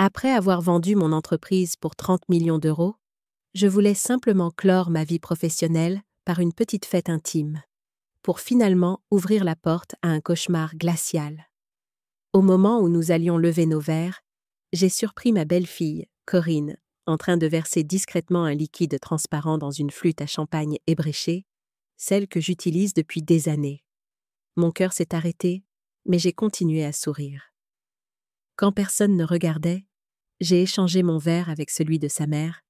Après avoir vendu mon entreprise pour 30 millions d'euros, je voulais simplement clore ma vie professionnelle par une petite fête intime, pour finalement ouvrir la porte à un cauchemar glacial. Au moment où nous allions lever nos verres, j'ai surpris ma belle-fille, Corinne, en train de verser discrètement un liquide transparent dans une flûte à champagne ébréchée, celle que j'utilise depuis des années. Mon cœur s'est arrêté, mais j'ai continué à sourire. Quand personne ne regardait, j'ai échangé mon verre avec celui de sa mère,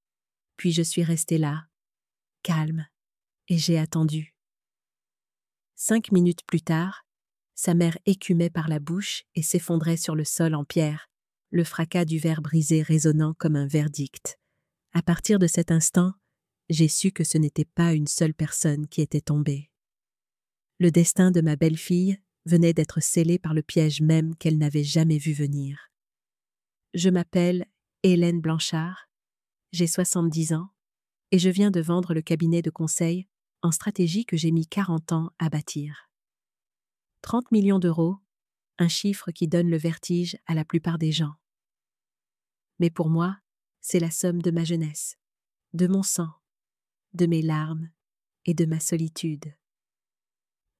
puis je suis restée là, calme, et j'ai attendu. 5 minutes plus tard, sa mère écumait par la bouche et s'effondrait sur le sol en pierre, le fracas du verre brisé résonnant comme un verdict. À partir de cet instant, j'ai su que ce n'était pas une seule personne qui était tombée. Le destin de ma belle-fille venait d'être scellé par le piège même qu'elle n'avait jamais vu venir. Je m'appelle Hélène Blanchard, j'ai 70 ans, et je viens de vendre le cabinet de conseil en stratégie que j'ai mis 40 ans à bâtir. 30 millions d'euros, un chiffre qui donne le vertige à la plupart des gens. Mais pour moi, c'est la somme de ma jeunesse, de mon sang, de mes larmes et de ma solitude.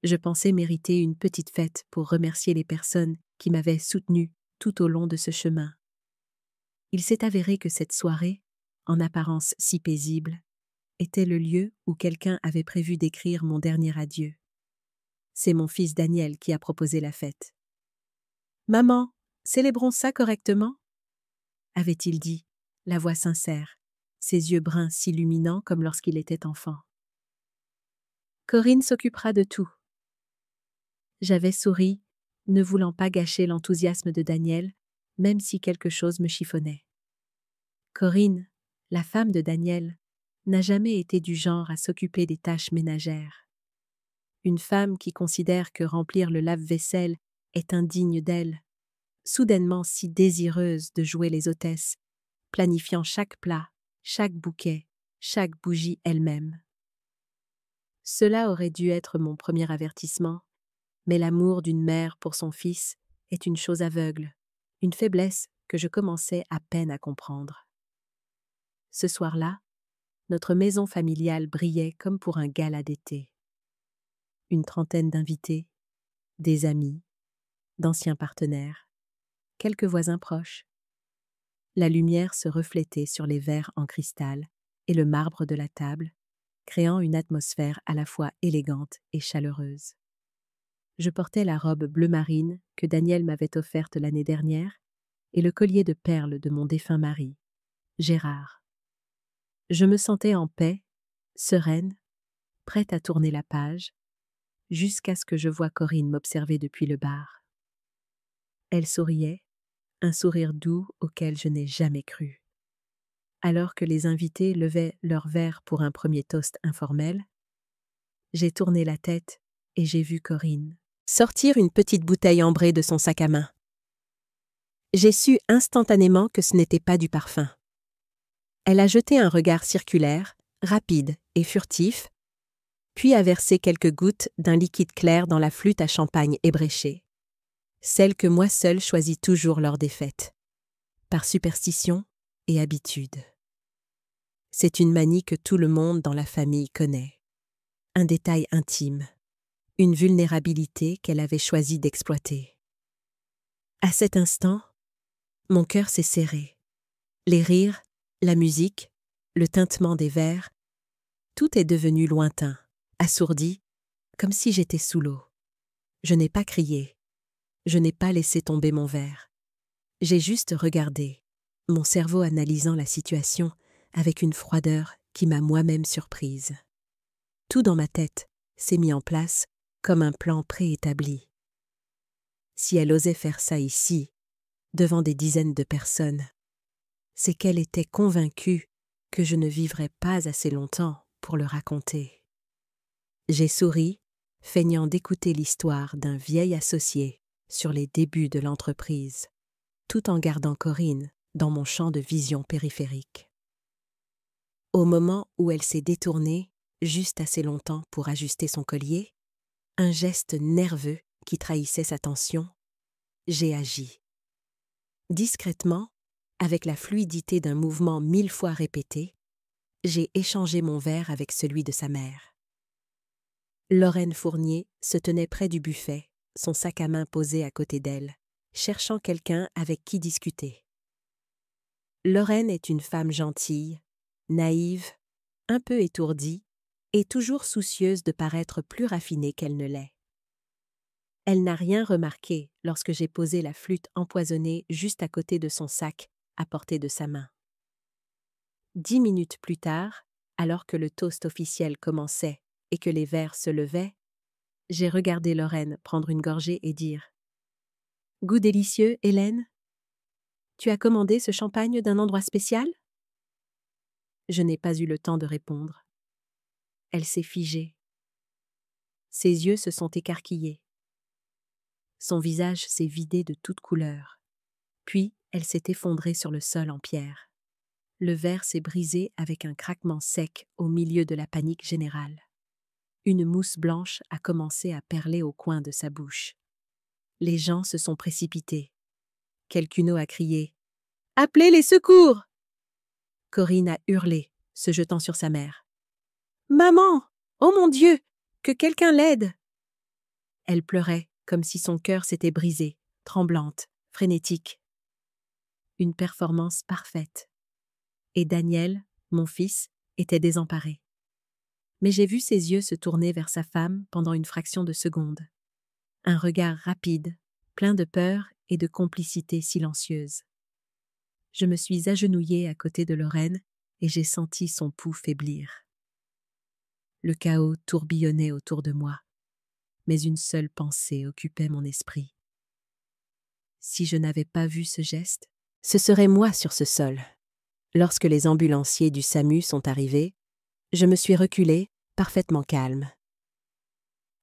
Je pensais mériter une petite fête pour remercier les personnes qui m'avaient soutenu tout au long de ce chemin. Il s'est avéré que cette soirée, en apparence si paisible, était le lieu où quelqu'un avait prévu d'écrire mon dernier adieu. C'est mon fils Daniel qui a proposé la fête. « Maman, célébrons ça correctement ?» avait-il dit, la voix sincère, ses yeux bruns s'illuminant comme lorsqu'il était enfant. « Corinne s'occupera de tout. » J'avais souri, ne voulant pas gâcher l'enthousiasme de Daniel, même si quelque chose me chiffonnait. Corinne, la femme de Daniel, n'a jamais été du genre à s'occuper des tâches ménagères. Une femme qui considère que remplir le lave-vaisselle est indigne d'elle, soudainement si désireuse de jouer les hôtesses, planifiant chaque plat, chaque bouquet, chaque bougie elle-même. Cela aurait dû être mon premier avertissement, mais l'amour d'une mère pour son fils est une chose aveugle, une faiblesse que je commençais à peine à comprendre. Ce soir-là, notre maison familiale brillait comme pour un gala d'été. Une trentaine d'invités, des amis, d'anciens partenaires, quelques voisins proches. La lumière se reflétait sur les verres en cristal et le marbre de la table, créant une atmosphère à la fois élégante et chaleureuse. Je portais la robe bleu marine que Daniel m'avait offerte l'année dernière et le collier de perles de mon défunt mari, Gérard. Je me sentais en paix, sereine, prête à tourner la page, jusqu'à ce que je voie Corinne m'observer depuis le bar. Elle souriait, un sourire doux auquel je n'ai jamais cru. Alors que les invités levaient leurs verres pour un premier toast informel, j'ai tourné la tête et j'ai vu Corinne sortir une petite bouteille ambrée de son sac à main. J'ai su instantanément que ce n'était pas du parfum. Elle a jeté un regard circulaire, rapide et furtif, puis a versé quelques gouttes d'un liquide clair dans la flûte à champagne ébréchée, celle que moi seule choisis toujours lors des fêtes, par superstition et habitude. C'est une manie que tout le monde dans la famille connaît. Un détail intime, une vulnérabilité qu'elle avait choisi d'exploiter. À cet instant, mon cœur s'est serré. Les rires, la musique, le tintement des verres, tout est devenu lointain, assourdi, comme si j'étais sous l'eau. Je n'ai pas crié, je n'ai pas laissé tomber mon verre. J'ai juste regardé, mon cerveau analysant la situation avec une froideur qui m'a moi-même surprise. Tout dans ma tête s'est mis en place comme un plan préétabli. Si elle osait faire ça ici, devant des dizaines de personnes, c'est qu'elle était convaincue que je ne vivrais pas assez longtemps pour le raconter. J'ai souri, feignant d'écouter l'histoire d'un vieil associé sur les débuts de l'entreprise, tout en gardant Corinne dans mon champ de vision périphérique. Au moment où elle s'est détournée, juste assez longtemps pour ajuster son collier, un geste nerveux qui trahissait sa tension, j'ai agi. Discrètement, Avec la fluidité d'un mouvement 1000 fois répété, j'ai échangé mon verre avec celui de sa mère. Lorraine Fournier se tenait près du buffet, son sac à main posé à côté d'elle, cherchant quelqu'un avec qui discuter. Lorraine est une femme gentille, naïve, un peu étourdie et toujours soucieuse de paraître plus raffinée qu'elle ne l'est. Elle n'a rien remarqué lorsque j'ai posé la flûte empoisonnée juste à côté de son sac, à portée de sa main. 10 minutes plus tard, alors que le toast officiel commençait et que les verres se levaient, j'ai regardé Lorraine prendre une gorgée et dire « Goût délicieux, Hélène? Tu as commandé ce champagne d'un endroit spécial ?» Je n'ai pas eu le temps de répondre. Elle s'est figée. Ses yeux se sont écarquillés. Son visage s'est vidé de toute couleur. Puis, elle s'est effondrée sur le sol en pierre. Le verre s'est brisé avec un craquement sec au milieu de la panique générale. Une mousse blanche a commencé à perler au coin de sa bouche. Les gens se sont précipités. Quelqu'un a crié « Appelez les secours !» Corinne a hurlé, se jetant sur sa mère. « Maman! Oh mon Dieu! Que quelqu'un l'aide !» Elle pleurait comme si son cœur s'était brisé, tremblante, frénétique. Une performance parfaite. Et Daniel, mon fils, était désemparé. Mais j'ai vu ses yeux se tourner vers sa femme pendant une fraction de seconde. Un regard rapide, plein de peur et de complicité silencieuse. Je me suis agenouillée à côté de Lorraine et j'ai senti son pouls faiblir. Le chaos tourbillonnait autour de moi, mais une seule pensée occupait mon esprit. Si je n'avais pas vu ce geste, ce serait moi sur ce sol. Lorsque les ambulanciers du SAMU sont arrivés, je me suis reculée, parfaitement calme.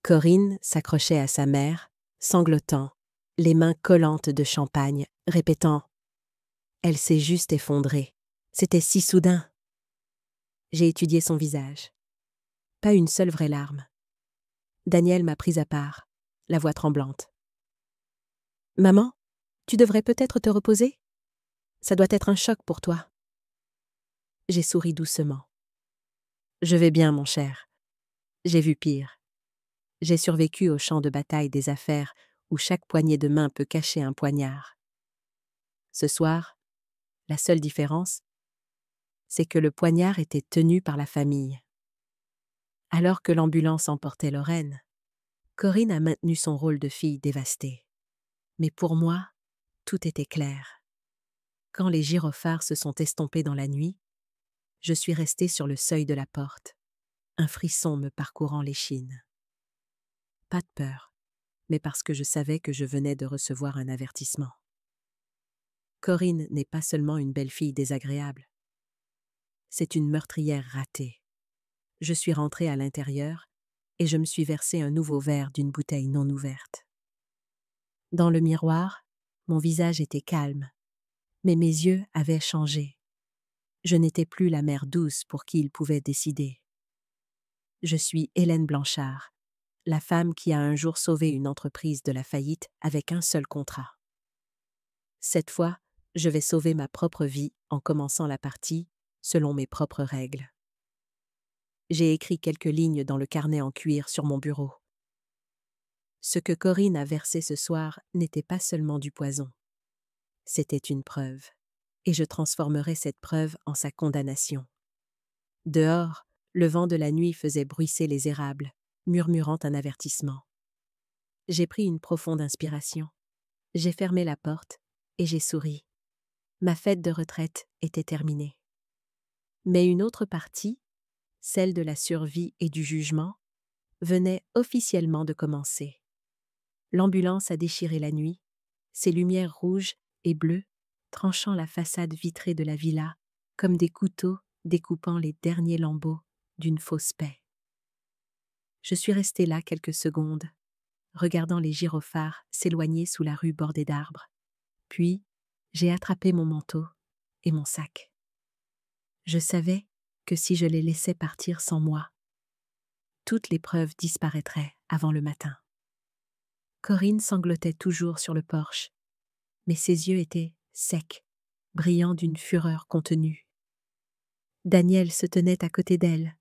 Corinne s'accrochait à sa mère, sanglotant, les mains collantes de champagne, répétant « Elle s'est juste effondrée. C'était si soudain. » J'ai étudié son visage. Pas une seule vraie larme. Daniel m'a prise à part, la voix tremblante. « Maman, tu devrais peut-être te reposer? Ça doit être un choc pour toi. » J'ai souri doucement. « Je vais bien, mon cher. J'ai vu pire. J'ai survécu au champ de bataille des affaires où chaque poignée de main peut cacher un poignard. Ce soir, la seule différence, c'est que le poignard était tenu par la famille. Alors que l'ambulance emportait Lorraine, Corinne a maintenu son rôle de fille dévastée. Mais pour moi, tout était clair. Quand les gyrophares se sont estompés dans la nuit, je suis restée sur le seuil de la porte, un frisson me parcourant l'échine. Pas de peur, mais parce que je savais que je venais de recevoir un avertissement. Corinne n'est pas seulement une belle fille désagréable. C'est une meurtrière ratée. Je suis rentrée à l'intérieur et je me suis versé un nouveau verre d'une bouteille non ouverte. Dans le miroir, mon visage était calme, mais mes yeux avaient changé. Je n'étais plus la mère douce pour qui il pouvait décider. Je suis Hélène Blanchard, la femme qui a un jour sauvé une entreprise de la faillite avec un seul contrat. Cette fois, je vais sauver ma propre vie en commençant la partie selon mes propres règles. J'ai écrit quelques lignes dans le carnet en cuir sur mon bureau. Ce que Corinne a versé ce soir n'était pas seulement du poison. C'était une preuve, et je transformerai cette preuve en sa condamnation. Dehors, le vent de la nuit faisait bruisser les érables, murmurant un avertissement. J'ai pris une profonde inspiration. J'ai fermé la porte et j'ai souri. Ma fête de retraite était terminée. Mais une autre partie, celle de la survie et du jugement, venait officiellement de commencer. L'ambulance a déchiré la nuit, ses lumières rouges et bleues tranchant la façade vitrée de la villa comme des couteaux découpant les derniers lambeaux d'une fausse paix. Je suis restée là quelques secondes, regardant les gyrophares s'éloigner sous la rue bordée d'arbres. Puis, j'ai attrapé mon manteau et mon sac. Je savais que si je les laissais partir sans moi, toutes les preuves disparaîtraient avant le matin. Corinne sanglotait toujours sur le porche, mais ses yeux étaient secs, brillant d'une fureur contenue. Daniel se tenait à côté d'elle,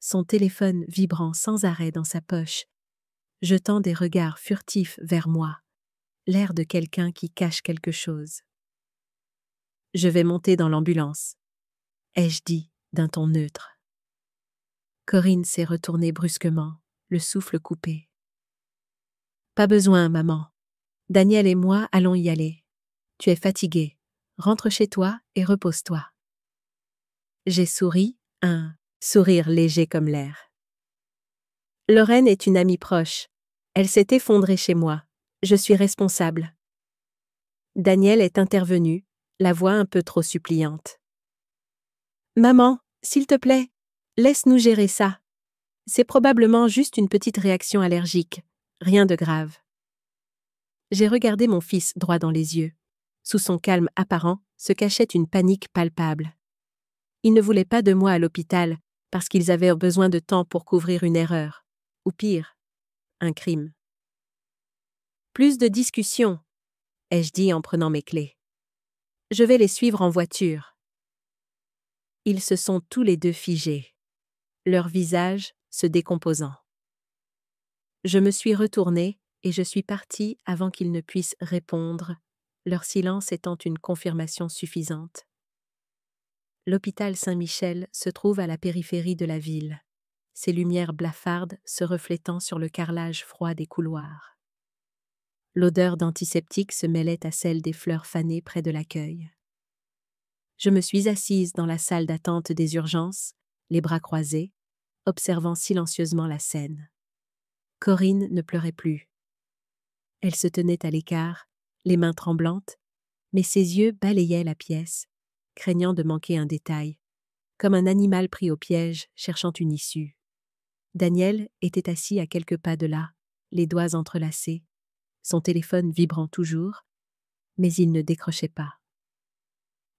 son téléphone vibrant sans arrêt dans sa poche, jetant des regards furtifs vers moi, l'air de quelqu'un qui cache quelque chose. « Je vais monter dans l'ambulance », ai-je dit d'un ton neutre. Corinne s'est retournée brusquement, le souffle coupé. « Pas besoin, maman. Daniel et moi allons y aller. Tu es fatiguée. Rentre chez toi et repose-toi. » J'ai souri, un sourire léger comme l'air. Lorraine est une amie proche. Elle s'est effondrée chez moi. Je suis responsable. Daniel est intervenu, la voix un peu trop suppliante. « Maman, s'il te plaît, laisse-nous gérer ça. C'est probablement juste une petite réaction allergique. Rien de grave. » J'ai regardé mon fils droit dans les yeux. Sous son calme apparent se cachait une panique palpable. Ils ne voulaient pas de moi à l'hôpital parce qu'ils avaient besoin de temps pour couvrir une erreur. Ou pire, un crime. « Plus de discussions, » ai-je dit en prenant mes clés. « Je vais les suivre en voiture. » Ils se sont tous les deux figés, leurs visages se décomposant. Je me suis retournée et je suis partie avant qu'ils ne puissent répondre, leur silence étant une confirmation suffisante. L'hôpital Saint-Michel se trouve à la périphérie de la ville, ses lumières blafardes se reflétant sur le carrelage froid des couloirs. L'odeur d'antiseptique se mêlait à celle des fleurs fanées près de l'accueil. Je me suis assise dans la salle d'attente des urgences, les bras croisés, observant silencieusement la scène. Corinne ne pleurait plus. Elle se tenait à l'écart, les mains tremblantes, mais ses yeux balayaient la pièce, craignant de manquer un détail, comme un animal pris au piège cherchant une issue. Daniel était assis à quelques pas de là, les doigts entrelacés, son téléphone vibrant toujours, mais il ne décrochait pas.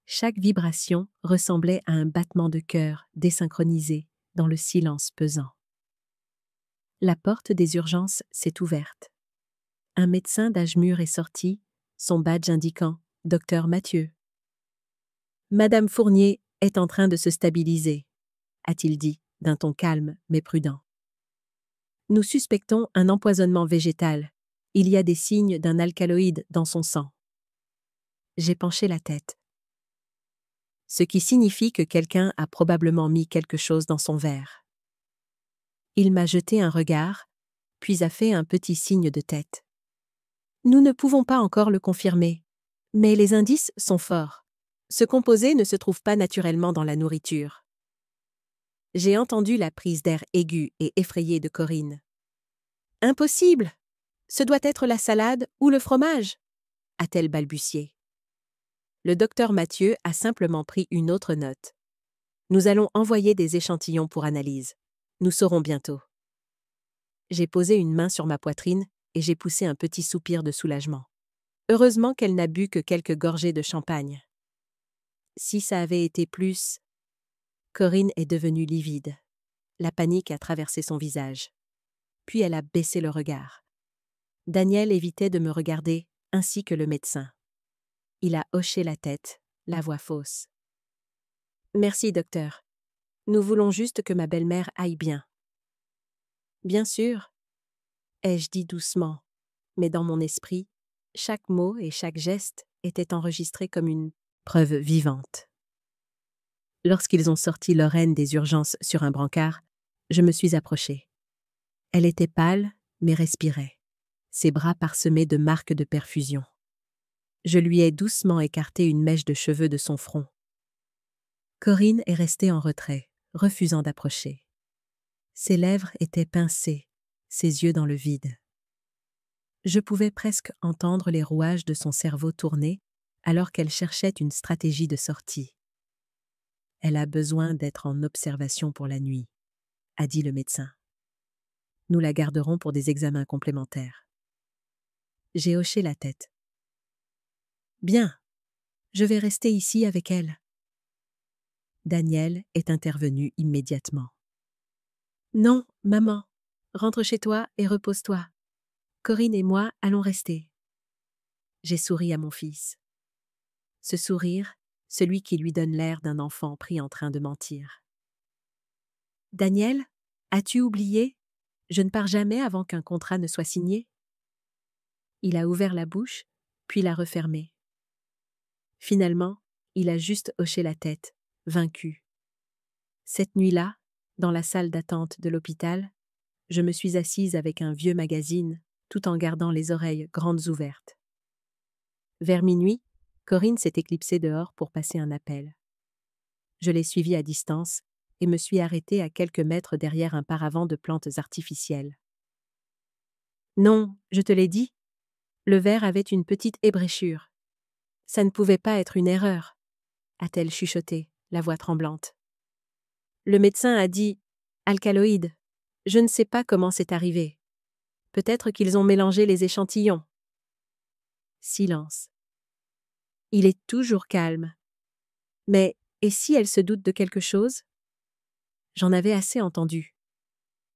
Chaque vibration ressemblait à un battement de cœur désynchronisé dans le silence pesant. La porte des urgences s'est ouverte. Un médecin d'âge mûr est sorti, son badge indiquant « Docteur Mathieu ». « Madame Fournier est en train de se stabiliser », a-t-il dit, d'un ton calme mais prudent. « Nous suspectons un empoisonnement végétal. Il y a des signes d'un alcaloïde dans son sang. » J'ai penché la tête. Ce qui signifie que quelqu'un a probablement mis quelque chose dans son verre. Il m'a jeté un regard, puis a fait un petit signe de tête. Nous ne pouvons pas encore le confirmer, mais les indices sont forts. Ce composé ne se trouve pas naturellement dans la nourriture. J'ai entendu la prise d'air aiguë et effrayée de Corinne. « Impossible! Ce doit être la salade ou le fromage !» a-t-elle balbutié. Le docteur Mathieu a simplement pris une autre note. Nous allons envoyer des échantillons pour analyse. Nous saurons bientôt. J'ai posé une main sur ma poitrine et j'ai poussé un petit soupir de soulagement. Heureusement qu'elle n'a bu que quelques gorgées de champagne. Si ça avait été plus... Corinne est devenue livide. La panique a traversé son visage. Puis elle a baissé le regard. Daniel évitait de me regarder, ainsi que le médecin. Il a hoché la tête, la voix fausse. « Merci, docteur. Nous voulons juste que ma belle-mère aille bien. »« Bien sûr, » ai-je dit doucement, mais dans mon esprit, chaque mot et chaque geste étaient enregistrés comme une preuve vivante. Lorsqu'ils ont sorti Lorraine des urgences sur un brancard, je me suis approchée. Elle était pâle, mais respirait, ses bras parsemés de marques de perfusion. Je lui ai doucement écarté une mèche de cheveux de son front. Corinne est restée en retrait, refusant d'approcher. Ses lèvres étaient pincées, ses yeux dans le vide. Je pouvais presque entendre les rouages de son cerveau tourner alors qu'elle cherchait une stratégie de sortie. « Elle a besoin d'être en observation pour la nuit », a dit le médecin. « Nous la garderons pour des examens complémentaires. » J'ai hoché la tête. « Bien, je vais rester ici avec elle. » Daniel est intervenu immédiatement. « Non, maman, rentre chez toi et repose-toi. Corinne et moi allons rester. » J'ai souri à mon fils. Ce sourire, celui qui lui donne l'air d'un enfant pris en train de mentir. « Daniel, as-tu oublié? Je ne pars jamais avant qu'un contrat ne soit signé. » Il a ouvert la bouche, puis l'a refermée. Finalement, il a juste hoché la tête, vaincu. Cette nuit-là, dans la salle d'attente de l'hôpital, je me suis assise avec un vieux magazine, tout en gardant les oreilles grandes ouvertes. Vers minuit, Corinne s'est éclipsée dehors pour passer un appel. Je l'ai suivie à distance et me suis arrêtée à quelques mètres derrière un paravent de plantes artificielles. « Non, je te l'ai dit, le verre avait une petite ébréchure. Ça ne pouvait pas être une erreur, » a-t-elle chuchoté, la voix tremblante. Le médecin a dit « alcaloïde ». Je ne sais pas comment c'est arrivé. Peut-être qu'ils ont mélangé les échantillons. Silence. Il est toujours calme. Mais, et si elle se doute de quelque chose? J'en avais assez entendu.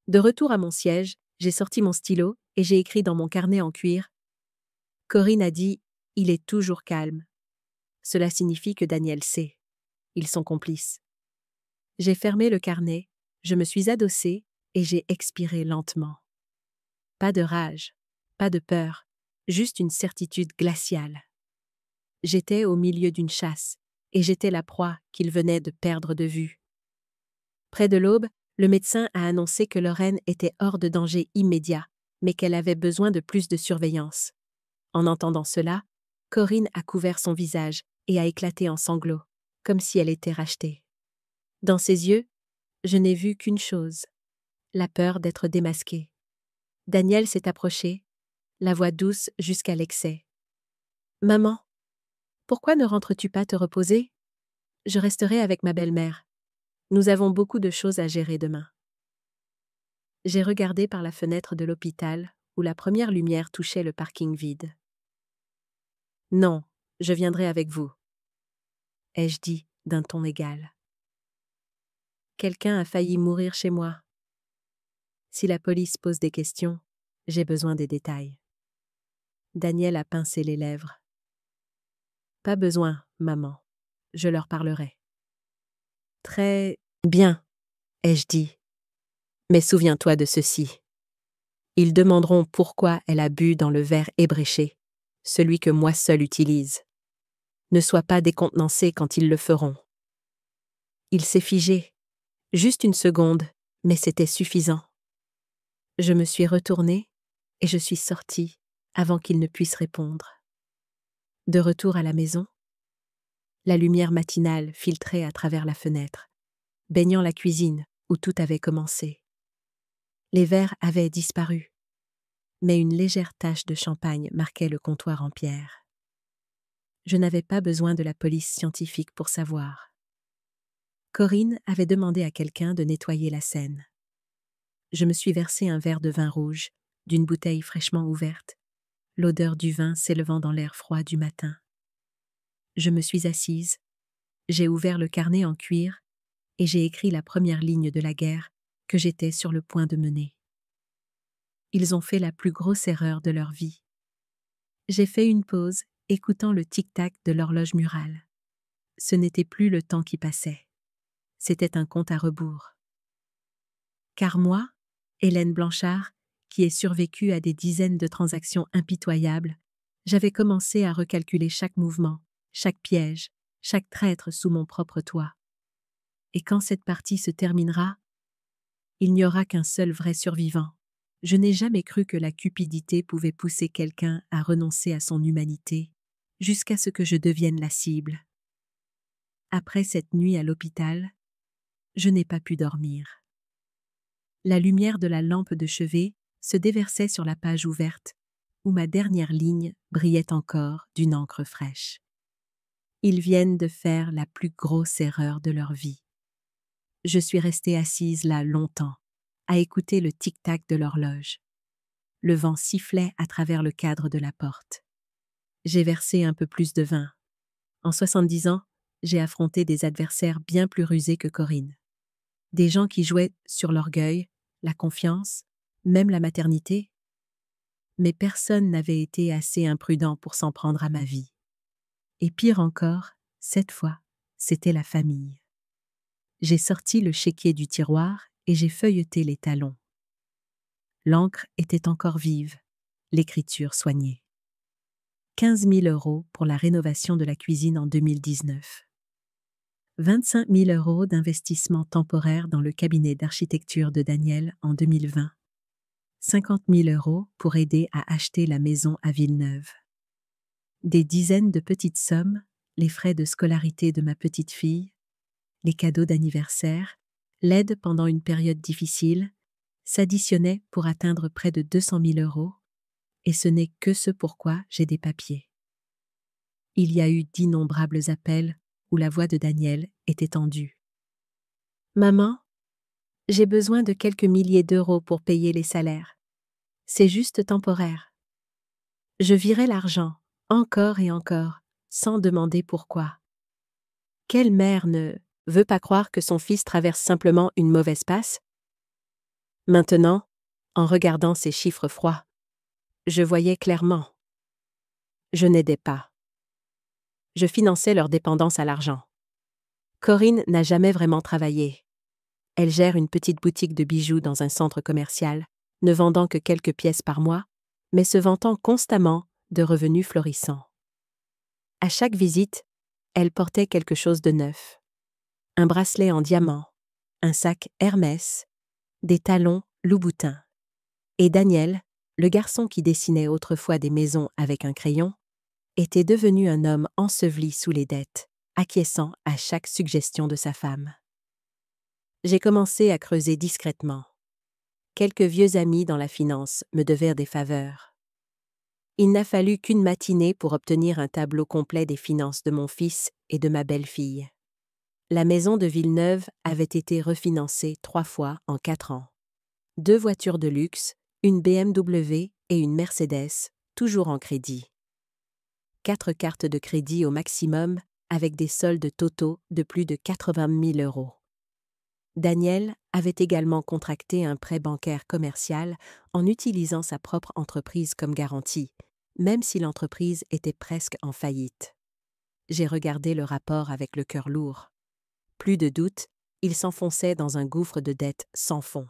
De retour à mon siège, j'ai sorti mon stylo et j'ai écrit dans mon carnet en cuir. Corinne a dit « il est toujours calme ». Cela signifie que Daniel sait. Ils sont complices. J'ai fermé le carnet, je me suis adossée et j'ai expiré lentement. Pas de rage, pas de peur, juste une certitude glaciale. J'étais au milieu d'une chasse, et j'étais la proie qu'il venait de perdre de vue. Près de l'aube, le médecin a annoncé que Lorraine était hors de danger immédiat, mais qu'elle avait besoin de plus de surveillance. En entendant cela, Corinne a couvert son visage et a éclaté en sanglots, comme si elle était rachetée. Dans ses yeux, je n'ai vu qu'une chose, la peur d'être démasquée. Daniel s'est approché, la voix douce jusqu'à l'excès. « Maman, pourquoi ne rentres-tu pas te reposer? Je resterai avec ma belle-mère. Nous avons beaucoup de choses à gérer demain. » J'ai regardé par la fenêtre de l'hôpital où la première lumière touchait le parking vide. « Non, je viendrai avec vous, » ai-je dit d'un ton égal. Quelqu'un a failli mourir chez moi. Si la police pose des questions, j'ai besoin des détails. Daniel a pincé les lèvres. « Pas besoin, maman. Je leur parlerai. » « Très bien, » ai-je dit. « Mais souviens-toi de ceci. Ils demanderont pourquoi elle a bu dans le verre ébréché, celui que moi seul utilise. Ne sois pas décontenancé quand ils le feront. » Il s'est figé. Juste une seconde, mais c'était suffisant. Je me suis retournée et je suis sortie avant qu'il ne puisse répondre. De retour à la maison, la lumière matinale filtrait à travers la fenêtre, baignant la cuisine où tout avait commencé. Les verres avaient disparu, mais une légère tache de champagne marquait le comptoir en pierre. Je n'avais pas besoin de la police scientifique pour savoir. Corinne avait demandé à quelqu'un de nettoyer la scène. Je me suis versé un verre de vin rouge, d'une bouteille fraîchement ouverte, l'odeur du vin s'élevant dans l'air froid du matin. Je me suis assise, j'ai ouvert le carnet en cuir et j'ai écrit la première ligne de la guerre que j'étais sur le point de mener. Ils ont fait la plus grosse erreur de leur vie. J'ai fait une pause, écoutant le tic-tac de l'horloge murale. Ce n'était plus le temps qui passait. C'était un compte à rebours. Car moi, Hélène Blanchard, qui ai survécu à des dizaines de transactions impitoyables, j'avais commencé à recalculer chaque mouvement, chaque piège, chaque traître sous mon propre toit. Et quand cette partie se terminera, il n'y aura qu'un seul vrai survivant. Je n'ai jamais cru que la cupidité pouvait pousser quelqu'un à renoncer à son humanité, jusqu'à ce que je devienne la cible. Après cette nuit à l'hôpital, je n'ai pas pu dormir. La lumière de la lampe de chevet se déversait sur la page ouverte, où ma dernière ligne brillait encore d'une encre fraîche. Ils viennent de faire la plus grosse erreur de leur vie. Je suis restée assise là longtemps, à écouter le tic-tac de l'horloge. Le vent sifflait à travers le cadre de la porte. J'ai versé un peu plus de vin. En 70 ans, j'ai affronté des adversaires bien plus rusés que Corinne. Des gens qui jouaient sur l'orgueil, la confiance, même la maternité. Mais personne n'avait été assez imprudent pour s'en prendre à ma vie. Et pire encore, Cette fois, c'était la famille. J'ai sorti le chéquier du tiroir et j'ai feuilleté les talons. L'encre était encore vive, l'écriture soignée. 15 000 € pour la rénovation de la cuisine en 2019. 25 000 € d'investissement temporaire dans le cabinet d'architecture de Daniel en 2020. 50 000 € pour aider à acheter la maison à Villeneuve. Des dizaines de petites sommes, les frais de scolarité de ma petite fille, les cadeaux d'anniversaire, l'aide pendant une période difficile, s'additionnaient pour atteindre près de 200 000 €, et ce n'est que ce pourquoi j'ai des papiers. Il y a eu d'innombrables appels où la voix de Daniel était tendue. « Maman, j'ai besoin de quelques milliers d'euros pour payer les salaires. C'est juste temporaire. Je virai l'argent, encore et encore, sans demander pourquoi. Quelle mère ne veut pas croire que son fils traverse simplement une mauvaise passe? Maintenant, en regardant ces chiffres froids, je voyais clairement. Je n'aidais pas. Je finançais leur dépendance à l'argent. Corinne n'a jamais vraiment travaillé. Elle gère une petite boutique de bijoux dans un centre commercial, ne vendant que quelques pièces par mois, mais se vantant constamment de revenus florissants. À chaque visite, elle portait quelque chose de neuf. Un bracelet en diamant, un sac Hermès, des talons Louboutin. Et Daniel, le garçon qui dessinait autrefois des maisons avec un crayon, était devenu un homme enseveli sous les dettes, acquiesçant à chaque suggestion de sa femme. J'ai commencé à creuser discrètement. Quelques vieux amis dans la finance me devaient des faveurs. Il n'a fallu qu'une matinée pour obtenir un tableau complet des finances de mon fils et de ma belle-fille. La maison de Villeneuve avait été refinancée 3 fois en 4 ans. 2 voitures de luxe, une BMW et une Mercedes, toujours en crédit. 4 cartes de crédit au maximum, avec des soldes totaux de plus de 80 000 €. Daniel avait également contracté un prêt bancaire commercial en utilisant sa propre entreprise comme garantie, même si l'entreprise était presque en faillite. J'ai regardé le rapport avec le cœur lourd. Plus de doute, il s'enfonçait dans un gouffre de dettes sans fond.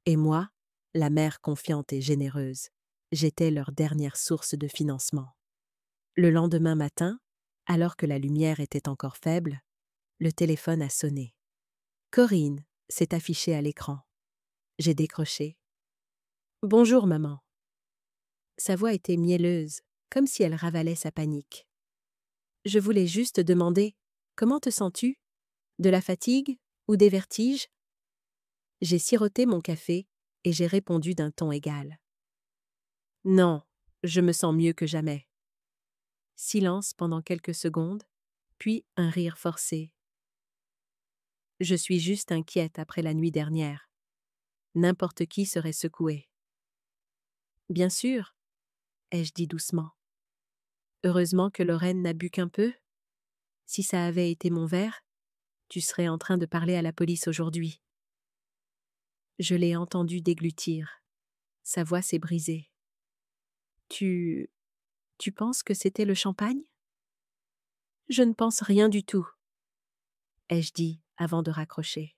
Et moi, la mère confiante et généreuse, j'étais leur dernière source de financement. Le lendemain matin, alors que la lumière était encore faible, le téléphone a sonné. Corinne s'est affichée à l'écran. J'ai décroché. « Bonjour, maman. » Sa voix était mielleuse, comme si elle ravalait sa panique. « Je voulais juste demander, comment te sens-tu? De la fatigue ou des vertiges? » J'ai siroté mon café et j'ai répondu d'un ton égal. « Non, je me sens mieux que jamais. » Silence pendant quelques secondes, puis un rire forcé. « Je suis juste inquiète après la nuit dernière. N'importe qui serait secoué. » « Bien sûr, » ai-je dit doucement. « Heureusement que Lorraine n'a bu qu'un peu. Si ça avait été mon verre, tu serais en train de parler à la police aujourd'hui. » Je l'ai entendu déglutir. Sa voix s'est brisée. « Tu penses que c'était le champagne? » « Je ne pense rien du tout, » ai-je dit avant de raccrocher.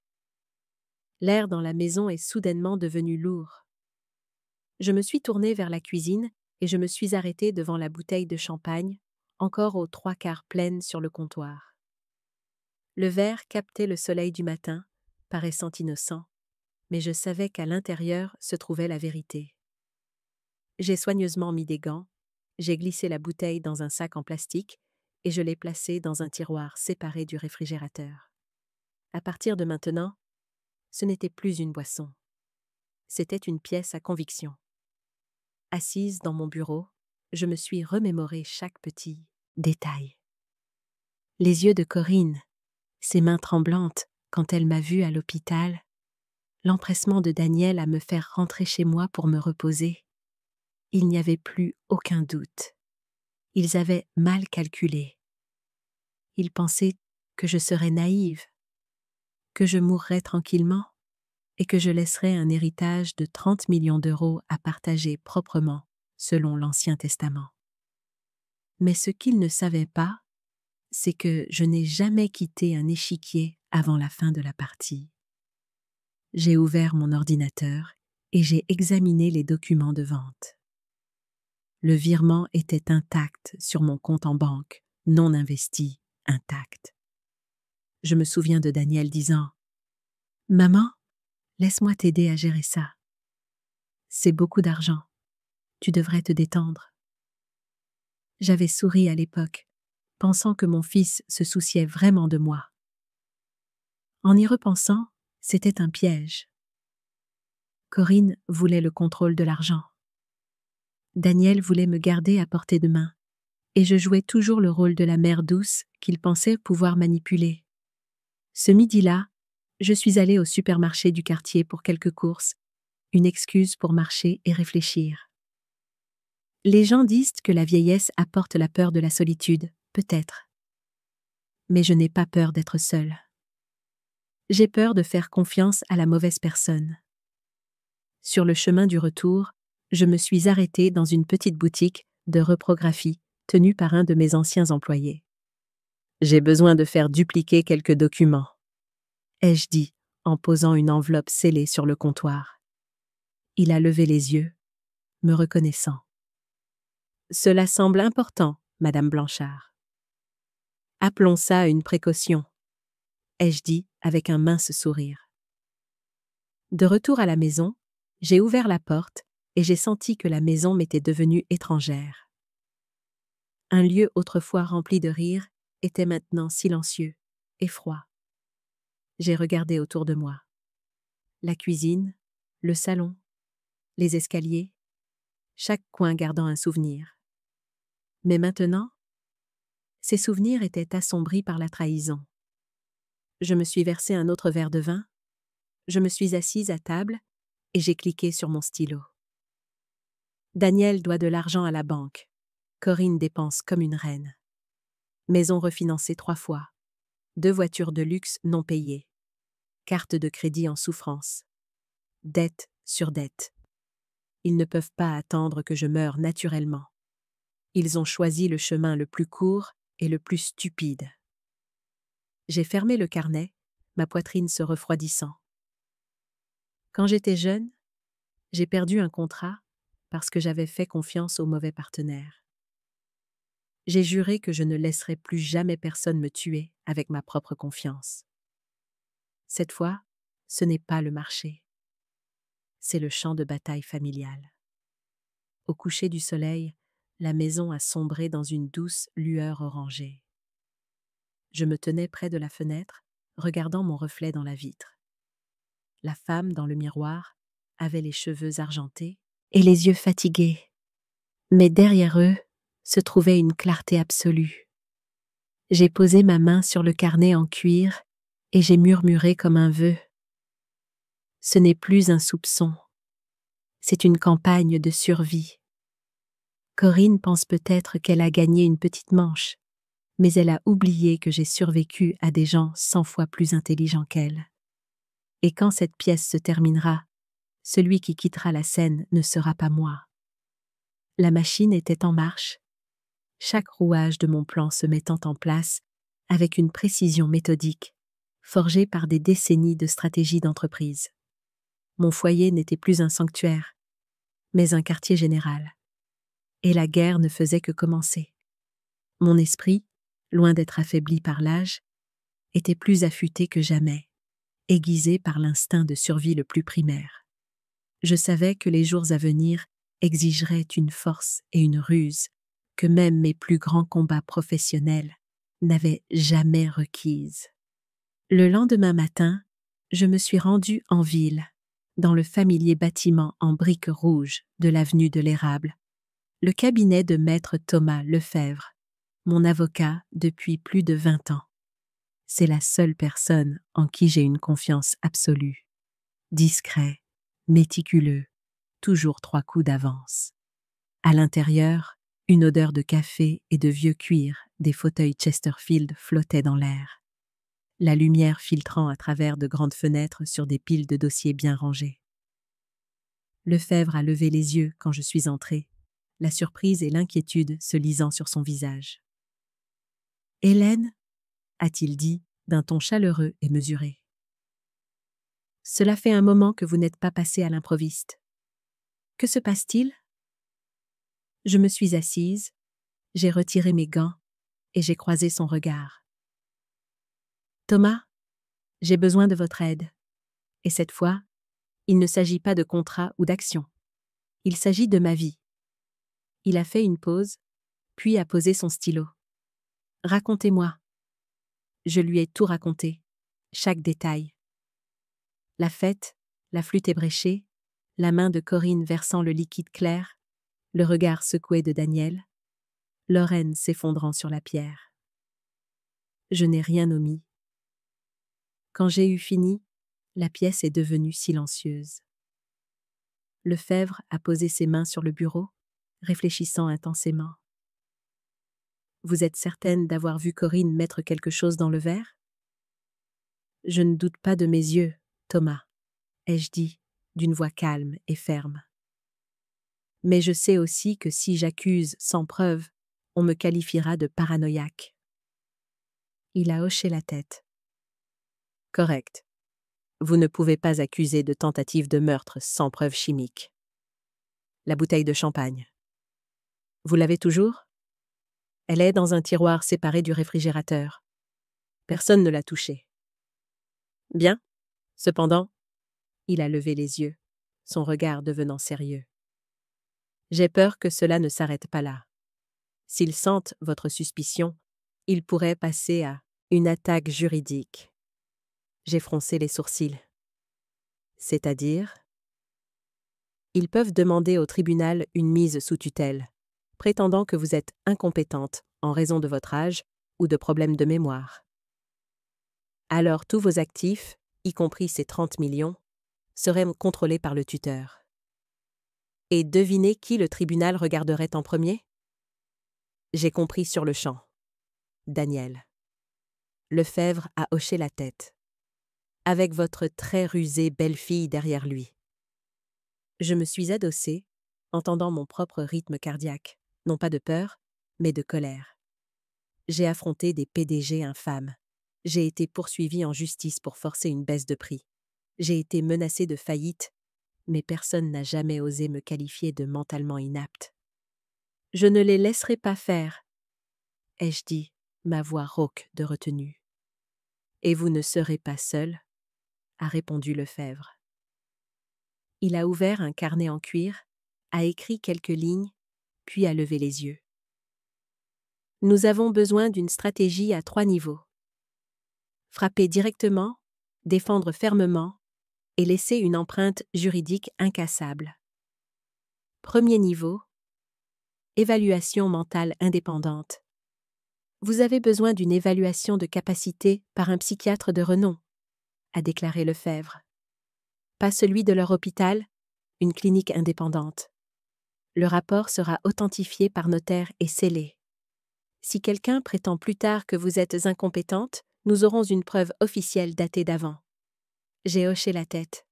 L'air dans la maison est soudainement devenu lourd. Je me suis tournée vers la cuisine et je me suis arrêtée devant la bouteille de champagne, encore aux 3/4 pleine sur le comptoir. Le verre captait le soleil du matin, paraissant innocent, mais je savais qu'à l'intérieur se trouvait la vérité. J'ai soigneusement mis des gants, j'ai glissé la bouteille dans un sac en plastique et je l'ai placée dans un tiroir séparé du réfrigérateur. À partir de maintenant, ce n'était plus une boisson. C'était une pièce à conviction. Assise dans mon bureau, je me suis remémoré chaque petit détail. Les yeux de Corinne, ses mains tremblantes quand elle m'a vue à l'hôpital, l'empressement de Daniel à me faire rentrer chez moi pour me reposer. Il n'y avait plus aucun doute. Ils avaient mal calculé. Ils pensaient que je serais naïve, que je mourrais tranquillement et que je laisserais un héritage de 30 millions d'euros à partager proprement, selon l'Ancien Testament. Mais ce qu'ils ne savaient pas, c'est que je n'ai jamais quitté un échiquier avant la fin de la partie. J'ai ouvert mon ordinateur et j'ai examiné les documents de vente. Le virement était intact sur mon compte en banque, non investi, intact. Je me souviens de Daniel disant « Maman, laisse-moi t'aider à gérer ça. C'est beaucoup d'argent. Tu devrais te détendre. » J'avais souri à l'époque, pensant que mon fils se souciait vraiment de moi. En y repensant, c'était un piège. Corinne voulait le contrôle de l'argent. Daniel voulait me garder à portée de main, et je jouais toujours le rôle de la mère douce qu'il pensait pouvoir manipuler. Ce midi-là, je suis allée au supermarché du quartier pour quelques courses, une excuse pour marcher et réfléchir. Les gens disent que la vieillesse apporte la peur de la solitude, peut-être. Mais je n'ai pas peur d'être seule. J'ai peur de faire confiance à la mauvaise personne. Sur le chemin du retour, je me suis arrêtée dans une petite boutique de reprographie tenue par un de mes anciens employés. « J'ai besoin de faire dupliquer quelques documents », ai-je dit en posant une enveloppe scellée sur le comptoir. Il a levé les yeux, me reconnaissant. « Cela semble important, Madame Blanchard. »« Appelons ça une précaution, » ai-je dit avec un mince sourire. De retour à la maison, j'ai ouvert la porte et j'ai senti que la maison m'était devenue étrangère. Un lieu autrefois rempli de rire était maintenant silencieux et froid. J'ai regardé autour de moi. La cuisine, le salon, les escaliers, chaque coin gardant un souvenir. Mais maintenant, ces souvenirs étaient assombris par la trahison. Je me suis versé un autre verre de vin, je me suis assise à table et j'ai cliqué sur mon stylo. Daniel doit de l'argent à la banque. Corinne dépense comme une reine. Maison refinancée 3 fois. 2 voitures de luxe non payées. Carte de crédit en souffrance. Dette sur dette. Ils ne peuvent pas attendre que je meure naturellement. Ils ont choisi le chemin le plus court et le plus stupide. J'ai fermé le carnet, ma poitrine se refroidissant. Quand j'étais jeune, j'ai perdu un contrat parce que j'avais fait confiance au mauvais partenaire. J'ai juré que je ne laisserais plus jamais personne me tuer avec ma propre confiance. Cette fois, ce n'est pas le marché. C'est le champ de bataille familial. Au coucher du soleil, la maison a sombré dans une douce lueur orangée. Je me tenais près de la fenêtre, regardant mon reflet dans la vitre. La femme dans le miroir avait les cheveux argentés et les yeux fatigués. Mais derrière eux se trouvait une clarté absolue. J'ai posé ma main sur le carnet en cuir et j'ai murmuré comme un vœu. Ce n'est plus un soupçon. C'est une campagne de survie. Corinne pense peut-être qu'elle a gagné une petite manche, mais elle a oublié que j'ai survécu à des gens 100 fois plus intelligents qu'elle. Et quand cette pièce se terminera, celui qui quittera la scène ne sera pas moi. La machine était en marche, chaque rouage de mon plan se mettant en place avec une précision méthodique, forgée par des décennies de stratégie d'entreprise. Mon foyer n'était plus un sanctuaire, mais un quartier général. Et la guerre ne faisait que commencer. Mon esprit, loin d'être affaibli par l'âge, était plus affûté que jamais, aiguisé par l'instinct de survie le plus primaire. Je savais que les jours à venir exigeraient une force et une ruse que même mes plus grands combats professionnels n'avaient jamais requises. Le lendemain matin, je me suis rendue en ville, dans le familier bâtiment en briques rouges de l'avenue de l'Érable, le cabinet de maître Thomas Lefebvre, mon avocat depuis plus de 20 ans. C'est la seule personne en qui j'ai une confiance absolue. Discret, méticuleux, toujours 3 coups d'avance. À l'intérieur, une odeur de café et de vieux cuir des fauteuils Chesterfield flottait dans l'air. La lumière filtrant à travers de grandes fenêtres sur des piles de dossiers bien rangés. Lefebvre a levé les yeux quand je suis entrée, la surprise et l'inquiétude se lisant sur son visage. Hélène, a-t-il dit, d'un ton chaleureux et mesuré. Cela fait un moment que vous n'êtes pas passée à l'improviste. Que se passe-t-il? Je me suis assise, j'ai retiré mes gants et j'ai croisé son regard. Thomas, j'ai besoin de votre aide. Et cette fois, il ne s'agit pas de contrat ou d'action. Il s'agit de ma vie. Il a fait une pause, puis a posé son stylo. Racontez-moi. Je lui ai tout raconté, chaque détail. La fête, la flûte ébréchée, la main de Corinne versant le liquide clair, le regard secoué de Daniel, Lorraine s'effondrant sur la pierre. Je n'ai rien omis. Quand j'ai eu fini, la pièce est devenue silencieuse. Lefebvre a posé ses mains sur le bureau, réfléchissant intensément. Vous êtes certaine d'avoir vu Corinne mettre quelque chose dans le verre? Je ne doute pas de mes yeux, Thomas, ai-je dit, d'une voix calme et ferme. Mais je sais aussi que si j'accuse sans preuve, on me qualifiera de paranoïaque. Il a hoché la tête. Correct. Vous ne pouvez pas accuser de tentative de meurtre sans preuve chimique. La bouteille de champagne. Vous l'avez toujours? Elle est dans un tiroir séparé du réfrigérateur. Personne ne l'a touchée. Bien. Cependant, il a levé les yeux, son regard devenant sérieux. J'ai peur que cela ne s'arrête pas là. S'ils sentent votre suspicion, ils pourraient passer à une attaque juridique. J'ai froncé les sourcils. C'est-à-dire? Ils peuvent demander au tribunal une mise sous tutelle, prétendant que vous êtes incompétente en raison de votre âge ou de problèmes de mémoire. Alors tous vos actifs, y compris ces 30 millions, seraient contrôlés par le tuteur. Et devinez qui le tribunal regarderait en premier? J'ai compris sur le champ. Daniel. Lefebvre a hoché la tête, avec votre très rusée belle-fille derrière lui. Je me suis adossée, entendant mon propre rythme cardiaque, non pas de peur, mais de colère. J'ai affronté des PDG infâmes. J'ai été poursuivie en justice pour forcer une baisse de prix. J'ai été menacée de faillite, mais personne n'a jamais osé me qualifier de mentalement inapte. Je ne les laisserai pas faire, ai-je dit, ma voix rauque de retenue. Et vous ne serez pas seul, a répondu Lefebvre. Il a ouvert un carnet en cuir, a écrit quelques lignes, puis a levé les yeux. Nous avons besoin d'une stratégie à 3 niveaux. Frapper directement, défendre fermement et laisser une empreinte juridique incassable. Premier niveau, évaluation mentale indépendante. Vous avez besoin d'une évaluation de capacité par un psychiatre de renom, a déclaré Lefebvre. Pas celui de leur hôpital, une clinique indépendante. Le rapport sera authentifié par notaire et scellé. Si quelqu'un prétend plus tard que vous êtes incompétente, nous aurons une preuve officielle datée d'avant. J'ai hoché la tête.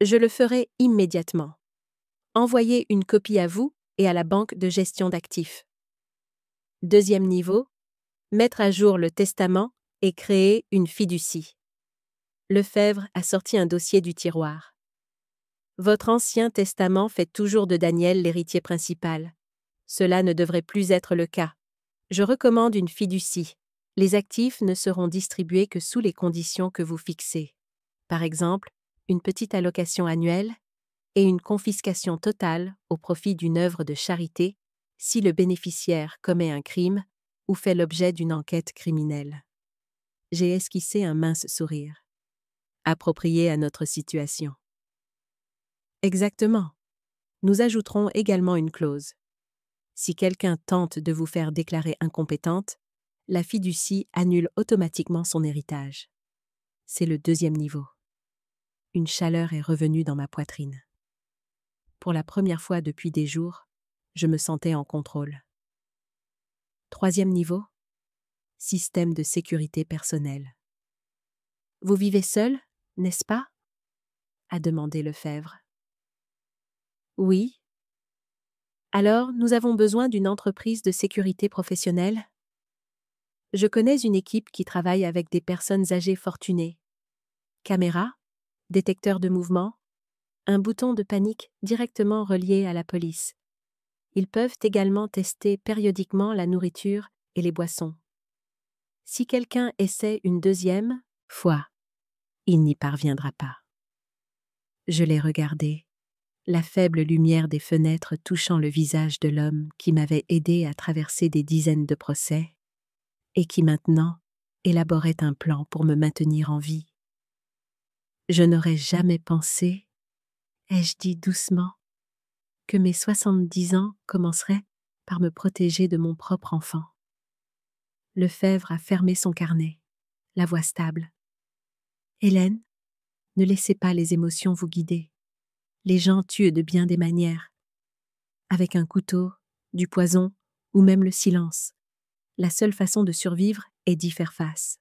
Je le ferai immédiatement. Envoyez une copie à vous et à la banque de gestion d'actifs. Deuxième niveau, mettre à jour le testament et créer une fiducie. Lefebvre a sorti un dossier du tiroir. Votre ancien testament fait toujours de Daniel l'héritier principal. Cela ne devrait plus être le cas. Je recommande une fiducie. Les actifs ne seront distribués que sous les conditions que vous fixez. Par exemple, une petite allocation annuelle et une confiscation totale au profit d'une œuvre de charité si le bénéficiaire commet un crime ou fait l'objet d'une enquête criminelle. J'ai esquissé un mince sourire. Approprié à notre situation. Exactement. Nous ajouterons également une clause. Si quelqu'un tente de vous faire déclarer incompétente, la fiducie annule automatiquement son héritage. C'est le deuxième niveau. Une chaleur est revenue dans ma poitrine. Pour la première fois depuis des jours, je me sentais en contrôle. Troisième niveau, système de sécurité personnelle. Vous vivez seul, n'est-ce pas? A demandé Lefebvre. Oui. Alors, nous avons besoin d'une entreprise de sécurité professionnelle? Je connais une équipe qui travaille avec des personnes âgées fortunées. Caméra, détecteur de mouvement, un bouton de panique directement relié à la police. Ils peuvent également tester périodiquement la nourriture et les boissons. Si quelqu'un essaie une deuxième fois, il n'y parviendra pas. Je l'ai regardé, la faible lumière des fenêtres touchant le visage de l'homme qui m'avait aidé à traverser des dizaines de procès, et qui maintenant élaborait un plan pour me maintenir en vie. Je n'aurais jamais pensé, ai-je dit doucement, que mes 70 ans commenceraient par me protéger de mon propre enfant. Lefebvre a fermé son carnet, la voix stable. Hélène, ne laissez pas les émotions vous guider. Les gens tuent de bien des manières. Avec un couteau, du poison ou même le silence. La seule façon de survivre est d'y faire face.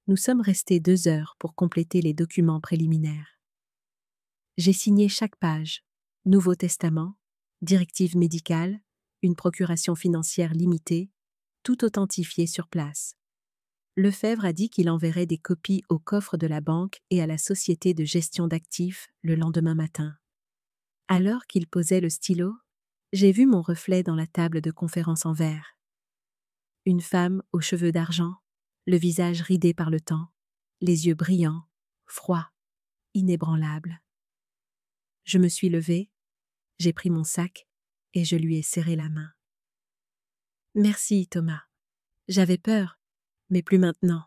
Nous sommes restés 2 heures pour compléter les documents préliminaires. J'ai signé chaque page, Nouveau Testament, directive médicale, une procuration financière limitée, tout authentifié sur place. Lefebvre a dit qu'il enverrait des copies au coffre de la banque et à la société de gestion d'actifs le lendemain matin. Alors qu'il posait le stylo, j'ai vu mon reflet dans la table de conférence en verre. Une femme aux cheveux d'argent, le visage ridé par le temps, les yeux brillants, froids, inébranlables. Je me suis levée, j'ai pris mon sac et je lui ai serré la main. Merci, Thomas. J'avais peur, mais plus maintenant.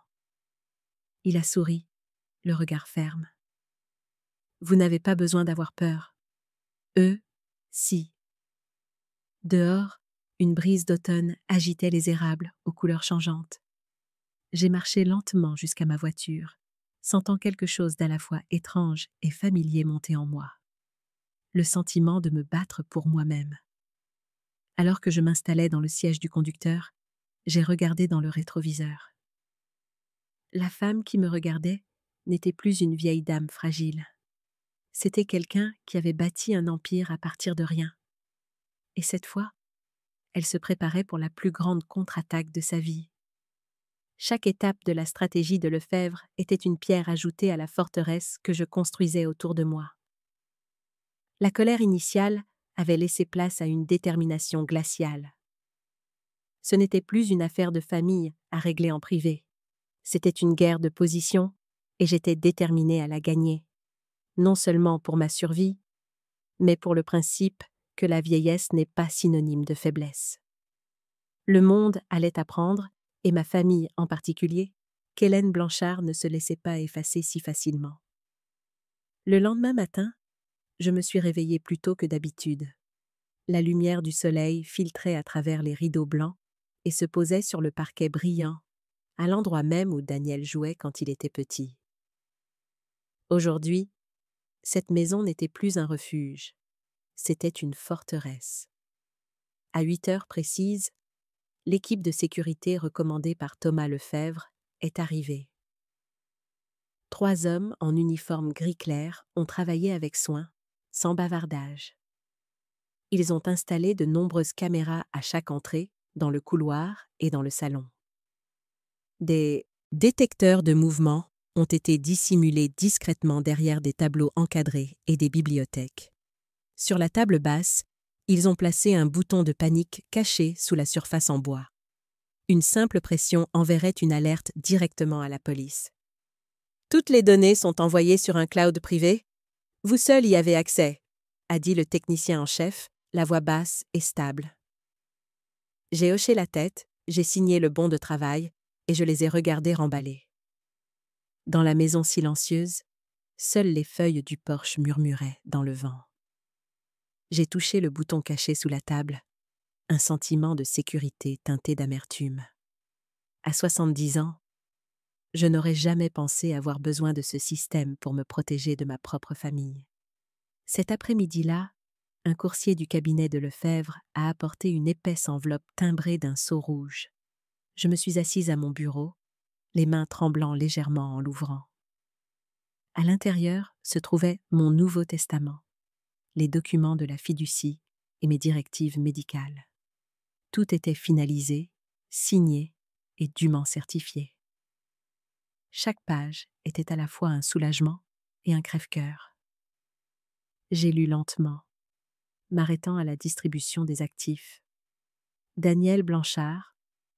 Il a souri, le regard ferme. Vous n'avez pas besoin d'avoir peur. Eux, si. Dehors, une brise d'automne agitait les érables aux couleurs changeantes. J'ai marché lentement jusqu'à ma voiture, sentant quelque chose d'à la fois étrange et familier monter en moi. Le sentiment de me battre pour moi-même. Alors que je m'installais dans le siège du conducteur, j'ai regardé dans le rétroviseur. La femme qui me regardait n'était plus une vieille dame fragile. C'était quelqu'un qui avait bâti un empire à partir de rien. Et cette fois, elle se préparait pour la plus grande contre-attaque de sa vie. Chaque étape de la stratégie de Lefebvre était une pierre ajoutée à la forteresse que je construisais autour de moi. La colère initiale avait laissé place à une détermination glaciale. Ce n'était plus une affaire de famille à régler en privé. C'était une guerre de position et j'étais déterminée à la gagner, non seulement pour ma survie, mais pour le principe que la vieillesse n'est pas synonyme de faiblesse. Le monde allait apprendre, et ma famille en particulier, qu'Hélène Blanchard ne se laissait pas effacer si facilement. Le lendemain matin, je me suis réveillée plus tôt que d'habitude. La lumière du soleil filtrait à travers les rideaux blancs et se posait sur le parquet brillant, à l'endroit même où Daniel jouait quand il était petit. Aujourd'hui, cette maison n'était plus un refuge, c'était une forteresse. À 8 heures précises, l'équipe de sécurité recommandée par Thomas Lefebvre est arrivée. 3 hommes en uniforme gris clair ont travaillé avec soin, sans bavardage. Ils ont installé de nombreuses caméras à chaque entrée, dans le couloir et dans le salon. Des détecteurs de mouvement ont été dissimulés discrètement derrière des tableaux encadrés et des bibliothèques. Sur la table basse, ils ont placé un bouton de panique caché sous la surface en bois. Une simple pression enverrait une alerte directement à la police. Toutes les données sont envoyées sur un cloud privé. Vous seul y avez accès, a dit le technicien en chef, la voix basse et stable. J'ai hoché la tête, j'ai signé le bon de travail et je les ai regardés remballer. Dans la maison silencieuse, seules les feuilles du porche murmuraient dans le vent. J'ai touché le bouton caché sous la table, un sentiment de sécurité teinté d'amertume. À 70 ans, je n'aurais jamais pensé avoir besoin de ce système pour me protéger de ma propre famille. Cet après-midi-là, un coursier du cabinet de Lefebvre a apporté une épaisse enveloppe timbrée d'un sceau rouge. Je me suis assise à mon bureau, les mains tremblant légèrement en l'ouvrant. À l'intérieur se trouvait mon Nouveau Testament, les documents de la fiducie et mes directives médicales. Tout était finalisé, signé et dûment certifié. Chaque page était à la fois un soulagement et un crève-cœur. J'ai lu lentement, m'arrêtant à la distribution des actifs. Daniel Blanchard,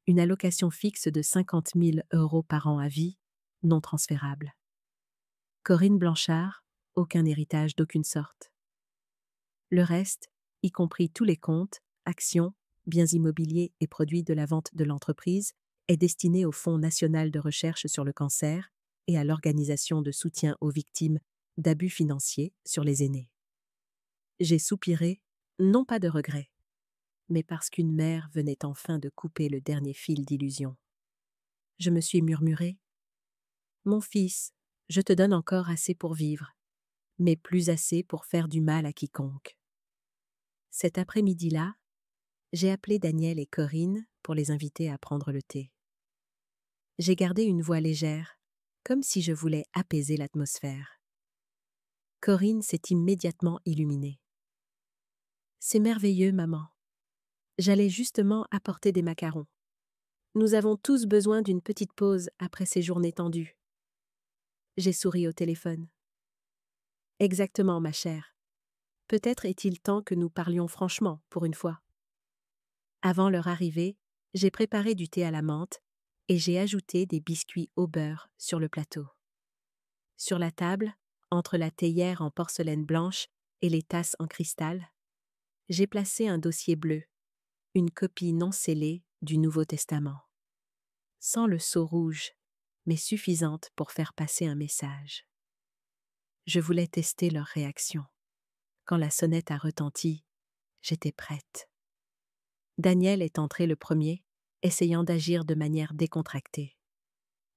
une allocation fixe de 50 000 € par an à vie, non transférable. Corinne Blanchard, aucun héritage d'aucune sorte. Le reste, y compris tous les comptes, actions, biens immobiliers et produits de la vente de l'entreprise, est destiné au Fonds national de recherche sur le cancer et à l'organisation de soutien aux victimes d'abus financiers sur les aînés. J'ai soupiré, non pas de regret, mais parce qu'une mère venait enfin de couper le dernier fil d'illusion. Je me suis murmuré : « Mon fils, je te donne encore assez pour vivre, mais plus assez pour faire du mal à quiconque. » Cet après-midi-là, j'ai appelé Daniel et Corinne pour les inviter à prendre le thé. J'ai gardé une voix légère, comme si je voulais apaiser l'atmosphère. Corinne s'est immédiatement illuminée. « C'est merveilleux, maman. J'allais justement apporter des macarons. Nous avons tous besoin d'une petite pause après ces journées tendues. » J'ai souri au téléphone. « Exactement, ma chère. Peut-être est-il temps que nous parlions franchement, pour une fois. » Avant leur arrivée, j'ai préparé du thé à la menthe et j'ai ajouté des biscuits au beurre sur le plateau. Sur la table, entre la théière en porcelaine blanche et les tasses en cristal, j'ai placé un dossier bleu, une copie non scellée du Nouveau Testament. Sans le sceau rouge, mais suffisante pour faire passer un message. Je voulais tester leur réaction. Quand la sonnette a retenti, j'étais prête. Daniel est entré le premier, essayant d'agir de manière décontractée.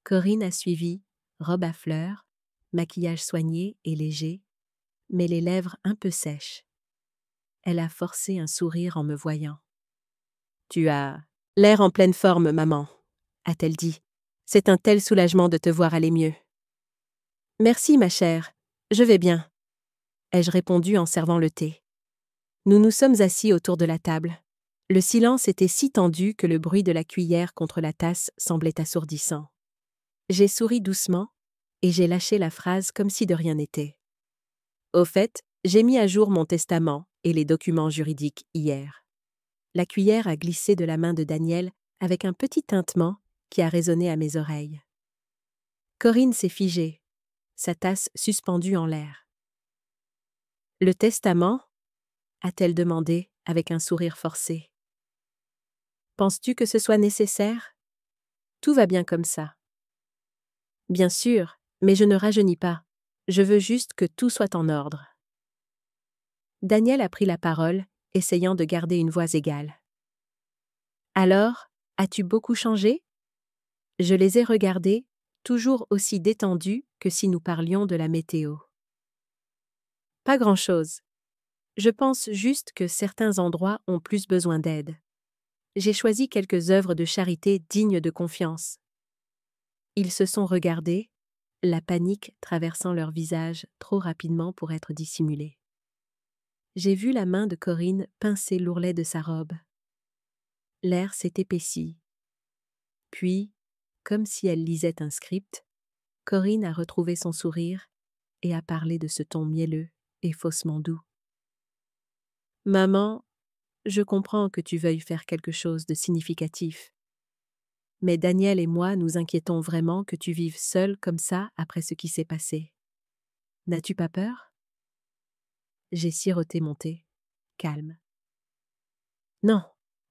Corinne a suivi, robe à fleurs, maquillage soigné et léger, mais les lèvres un peu sèches. Elle a forcé un sourire en me voyant. « Tu as l'air en pleine forme, maman, » a-t-elle dit. « C'est un tel soulagement de te voir aller mieux. »« Merci, ma chère, je vais bien, » ai-je répondu en servant le thé. Nous nous sommes assis autour de la table. Le silence était si tendu que le bruit de la cuillère contre la tasse semblait assourdissant. J'ai souri doucement et j'ai lâché la phrase comme si de rien n'était. Au fait, j'ai mis à jour mon testament et les documents juridiques hier. La cuillère a glissé de la main de Daniel avec un petit tintement qui a résonné à mes oreilles. Corinne s'est figée, sa tasse suspendue en l'air. « Le testament ?» a-t-elle demandé avec un sourire forcé. « Penses-tu que ce soit nécessaire ? Tout va bien comme ça. » « Bien sûr, mais je ne rajeunis pas. Je veux juste que tout soit en ordre. » Daniel a pris la parole, essayant de garder une voix égale. « Alors, as-tu beaucoup changé ? » Je les ai regardés, toujours aussi détendus que si nous parlions de la météo. « Pas grand-chose. Je pense juste que certains endroits ont plus besoin d'aide. J'ai choisi quelques œuvres de charité dignes de confiance. » Ils se sont regardés, la panique traversant leur visage trop rapidement pour être dissimulée. J'ai vu la main de Corinne pincer l'ourlet de sa robe. L'air s'est épaissi. Puis, comme si elle lisait un script, Corinne a retrouvé son sourire et a parlé de ce ton mielleux et faussement doux. « Maman, je comprends que tu veuilles faire quelque chose de significatif. Mais Daniel et moi nous inquiétons vraiment que tu vives seule comme ça après ce qui s'est passé. N'as-tu pas peur ? » J'ai siroté mon thé, calme. Non,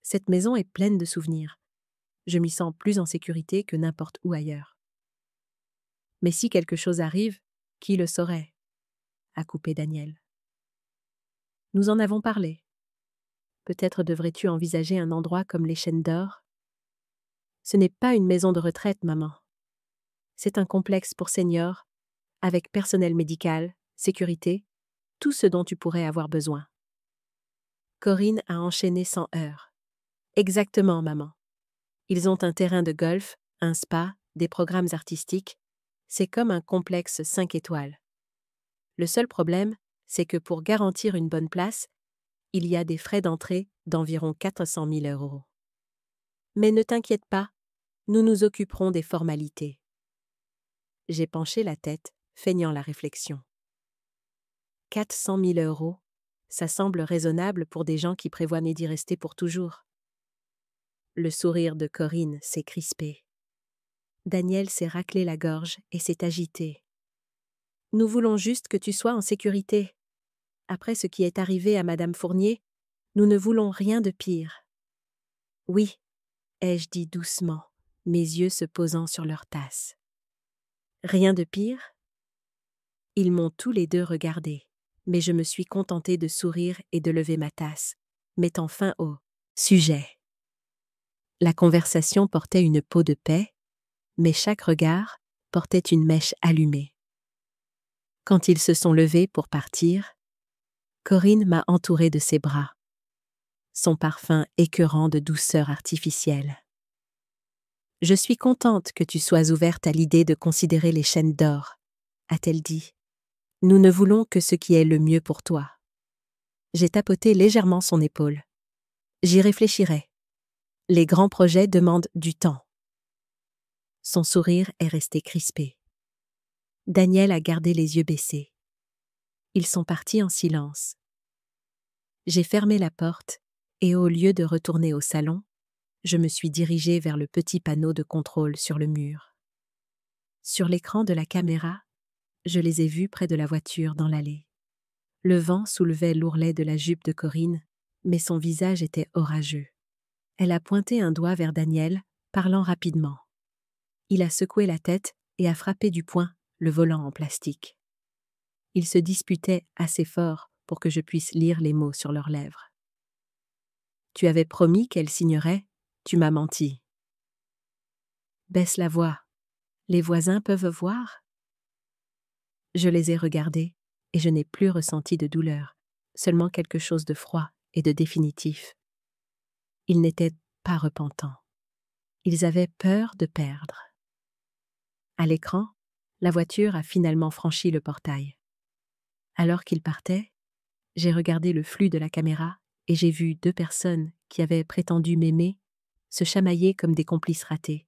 cette maison est pleine de souvenirs. Je m'y sens plus en sécurité que n'importe où ailleurs. Mais si quelque chose arrive, qui le saurait ? A coupé Daniel. Nous en avons parlé. Peut-être devrais-tu envisager un endroit comme les Chênes d'Or ? Ce n'est pas une maison de retraite, maman. C'est un complexe pour seniors, avec personnel médical, sécurité, tout ce dont tu pourrais avoir besoin. Corinne a enchaîné sans heurts. Exactement, maman. Ils ont un terrain de golf, un spa, des programmes artistiques. C'est comme un complexe 5 étoiles. Le seul problème, c'est que pour garantir une bonne place, il y a des frais d'entrée d'environ 400 000 €. Mais ne t'inquiète pas, Nous nous occuperons des formalités. J'ai penché la tête, feignant la réflexion. 400 000 €, ça semble raisonnable pour des gens qui prévoient d'y rester pour toujours. Le sourire de Corinne s'est crispé. Daniel s'est raclé la gorge et s'est agité. Nous voulons juste que tu sois en sécurité. Après ce qui est arrivé à Madame Fournier, nous ne voulons rien de pire. Oui, ai-je dit doucement, mes yeux se posant sur leur tasse. Rien de pire? Ils m'ont tous les deux regardé, mais je me suis contentée de sourire et de lever ma tasse, mettant fin au sujet. La conversation portait une peau de paix, mais chaque regard portait une mèche allumée. Quand ils se sont levés pour partir, Corinne m'a entourée de ses bras, son parfum écœurant de douceur artificielle. Je suis contente que tu sois ouverte à l'idée de considérer les chaînes d'or, a-t-elle dit. Nous ne voulons que ce qui est le mieux pour toi. J'ai tapoté légèrement son épaule. J'y réfléchirai. Les grands projets demandent du temps. Son sourire est resté crispé. Daniel a gardé les yeux baissés. Ils sont partis en silence. J'ai fermé la porte et au lieu de retourner au salon, je me suis dirigée vers le petit panneau de contrôle sur le mur. Sur l'écran de la caméra, je les ai vus près de la voiture dans l'allée. Le vent soulevait l'ourlet de la jupe de Corinne, mais son visage était orageux. Elle a pointé un doigt vers Daniel, parlant rapidement. Il a secoué la tête et a frappé du poing le volant en plastique. Ils se disputaient assez fort pour que je puisse lire les mots sur leurs lèvres. Tu avais promis qu'elle signerait, tu m'as menti. Baisse la voix. Les voisins peuvent voir? Je les ai regardés et je n'ai plus ressenti de douleur, seulement quelque chose de froid et de définitif. Ils n'étaient pas repentants. Ils avaient peur de perdre. À l'écran, la voiture a finalement franchi le portail. Alors qu'ils partaient, j'ai regardé le flux de la caméra et j'ai vu 2 personnes qui avaient prétendu m'aimer se chamailler comme des complices ratés.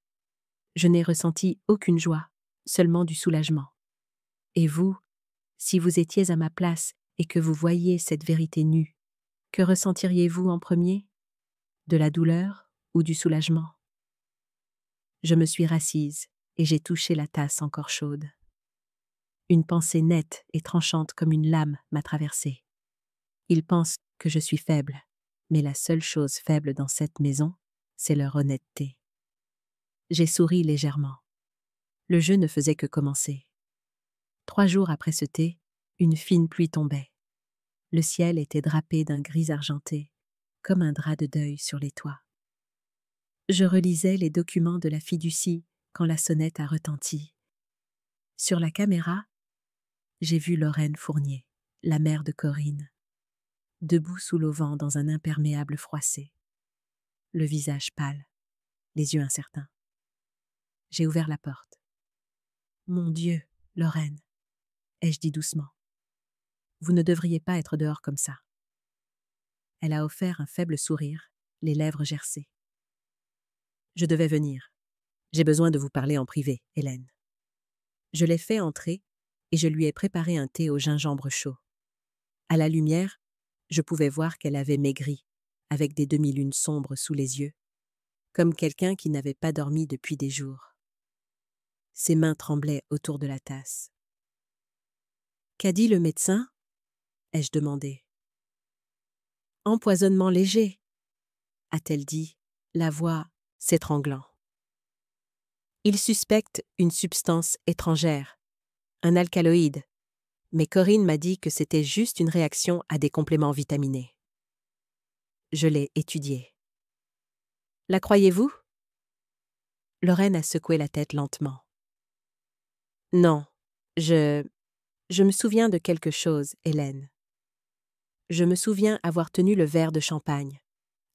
Je n'ai ressenti aucune joie, seulement du soulagement. Et vous, si vous étiez à ma place et que vous voyiez cette vérité nue, que ressentiriez-vous en premier? De la douleur ou du soulagement? Je me suis rassise et j'ai touché la tasse encore chaude. Une pensée nette et tranchante comme une lame m'a traversée. Ils pensent que je suis faible, mais la seule chose faible dans cette maison, c'est leur honnêteté. J'ai souri légèrement. Le jeu ne faisait que commencer. 3 jours après ce thé, une fine pluie tombait. Le ciel était drapé d'un gris argenté, comme un drap de deuil sur les toits. Je relisais les documents de la fiducie quand la sonnette a retenti. Sur la caméra, j'ai vu Lorraine Fournier, la mère de Corinne, debout sous l'auvent dans un imperméable froissé. Le visage pâle, les yeux incertains. J'ai ouvert la porte. « Mon Dieu, Lorraine !» ai-je dit doucement. « Vous ne devriez pas être dehors comme ça. » Elle a offert un faible sourire, les lèvres gercées. « Je devais venir. J'ai besoin de vous parler en privé, Hélène. » Je l'ai fait entrer et je lui ai préparé un thé au gingembre chaud. À la lumière, je pouvais voir qu'elle avait maigri, avec des demi-lunes sombres sous les yeux, comme quelqu'un qui n'avait pas dormi depuis des jours. Ses mains tremblaient autour de la tasse. « Qu'a dit le médecin ?» ai-je demandé. « Empoisonnement léger », a-t-elle dit, la voix s'étranglant. Il suspecte une substance étrangère, un alcaloïde, mais Corinne m'a dit que c'était juste une réaction à des compléments vitaminés. Je l'ai étudié. La croyez-vous? Lorraine a secoué la tête lentement. Non, je me souviens de quelque chose, Hélène. Je me souviens avoir tenu le verre de champagne,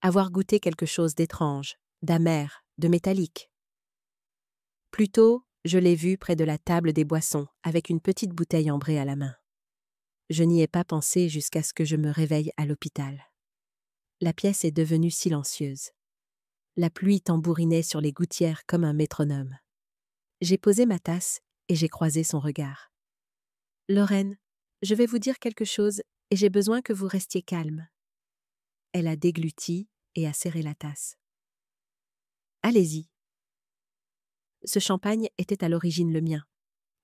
avoir goûté quelque chose d'étrange, d'amer, de métallique. Plus tôt, je l'ai vue près de la table des boissons, avec une petite bouteille ambrée à la main. Je n'y ai pas pensé jusqu'à ce que je me réveille à l'hôpital. La pièce est devenue silencieuse. La pluie tambourinait sur les gouttières comme un métronome. J'ai posé ma tasse et j'ai croisé son regard. « Lorraine, je vais vous dire quelque chose et j'ai besoin que vous restiez calme. » Elle a dégluti et a serré la tasse. « Allez-y. » Ce champagne était à l'origine le mien.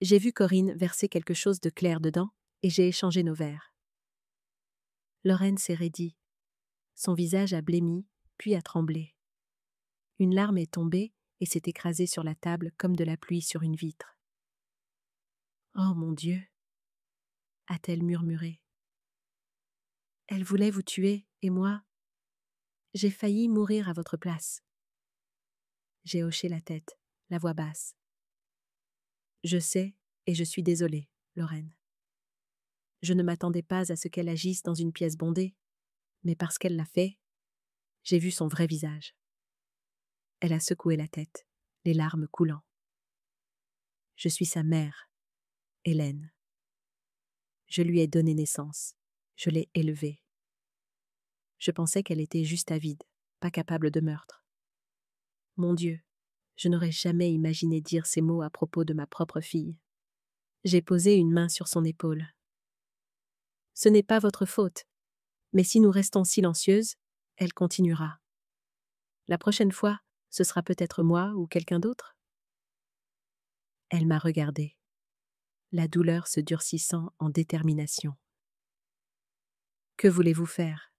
J'ai vu Corinne verser quelque chose de clair dedans et j'ai échangé nos verres. Lorraine s'est raidie. Son visage a blêmi, puis a tremblé. Une larme est tombée et s'est écrasée sur la table comme de la pluie sur une vitre. « Oh mon Dieu !» a-t-elle murmuré. « Elle voulait vous tuer, et moi, j'ai failli mourir à votre place. » J'ai hoché la tête, la voix basse. « Je sais, et je suis désolée, Lorraine. Je ne m'attendais pas à ce qu'elle agisse dans une pièce bondée, mais parce qu'elle l'a fait, j'ai vu son vrai visage. » Elle a secoué la tête, les larmes coulant. « Je suis sa mère, Hélène. Je lui ai donné naissance, je l'ai élevée. Je pensais qu'elle était juste avide, pas capable de meurtre. Mon Dieu, je n'aurais jamais imaginé dire ces mots à propos de ma propre fille. » J'ai posé une main sur son épaule. « Ce n'est pas votre faute, mais si nous restons silencieuses, elle continuera. La prochaine fois, ce sera peut-être moi ou quelqu'un d'autre. » Elle m'a regardée, la douleur se durcissant en détermination. « Que voulez-vous faire ? »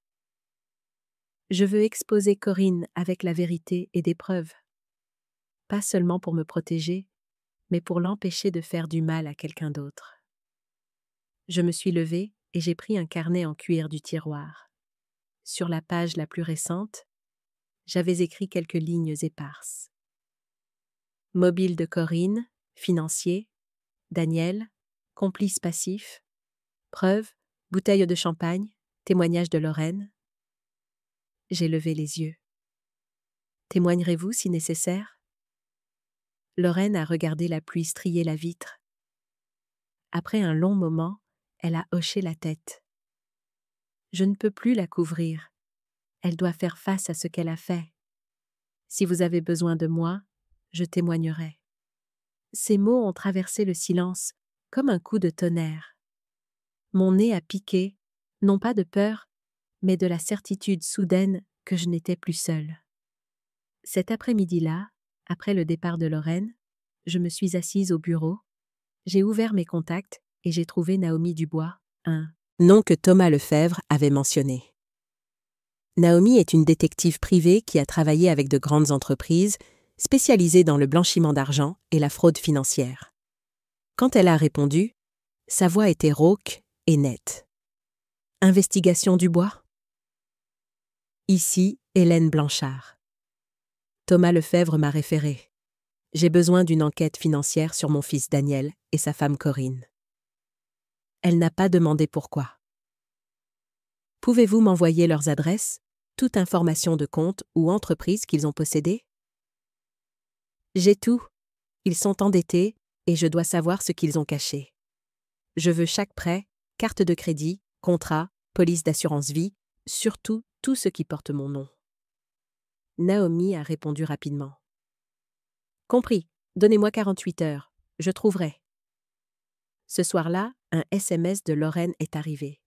« Je veux exposer Corinne avec la vérité et des preuves. Pas seulement pour me protéger, mais pour l'empêcher de faire du mal à quelqu'un d'autre. » Je me suis levée et j'ai pris un carnet en cuir du tiroir. Sur la page la plus récente, j'avais écrit quelques lignes éparses. Mobile de Corinne, financier, Daniel, complice passif, preuve, bouteille de champagne, témoignage de Lorraine. J'ai levé les yeux. Témoignerez-vous si nécessaire ? Lorraine a regardé la pluie strier la vitre. Après un long moment, elle a hoché la tête. Je ne peux plus la couvrir. Elle doit faire face à ce qu'elle a fait. Si vous avez besoin de moi, je témoignerai. Ces mots ont traversé le silence comme un coup de tonnerre. Mon nez a piqué, non pas de peur, mais de la certitude soudaine que je n'étais plus seule. Cet après-midi-là, après le départ de Lorraine, je me suis assise au bureau, j'ai ouvert mes contacts et j'ai trouvé Naomi Dubois, un nom que Thomas Lefebvre avait mentionné. Naomi est une détective privée qui a travaillé avec de grandes entreprises, spécialisée dans le blanchiment d'argent et la fraude financière. Quand elle a répondu, sa voix était rauque et nette. « Investigation Dubois ? Ici, Hélène Blanchard. Thomas Lefebvre m'a référé. J'ai besoin d'une enquête financière sur mon fils Daniel et sa femme Corinne. » Elle n'a pas demandé pourquoi. « Pouvez-vous m'envoyer leurs adresses, toute information de compte ou entreprise qu'ils ont possédée ? » J'ai tout. Ils sont endettés et je dois savoir ce qu'ils ont caché. Je veux chaque prêt, carte de crédit, contrat, police d'assurance vie, surtout tout ce qui porte mon nom. Naomi a répondu rapidement. « Compris, donnez-moi 48 heures, je trouverai. » Ce soir-là, un SMS de Lorraine est arrivé.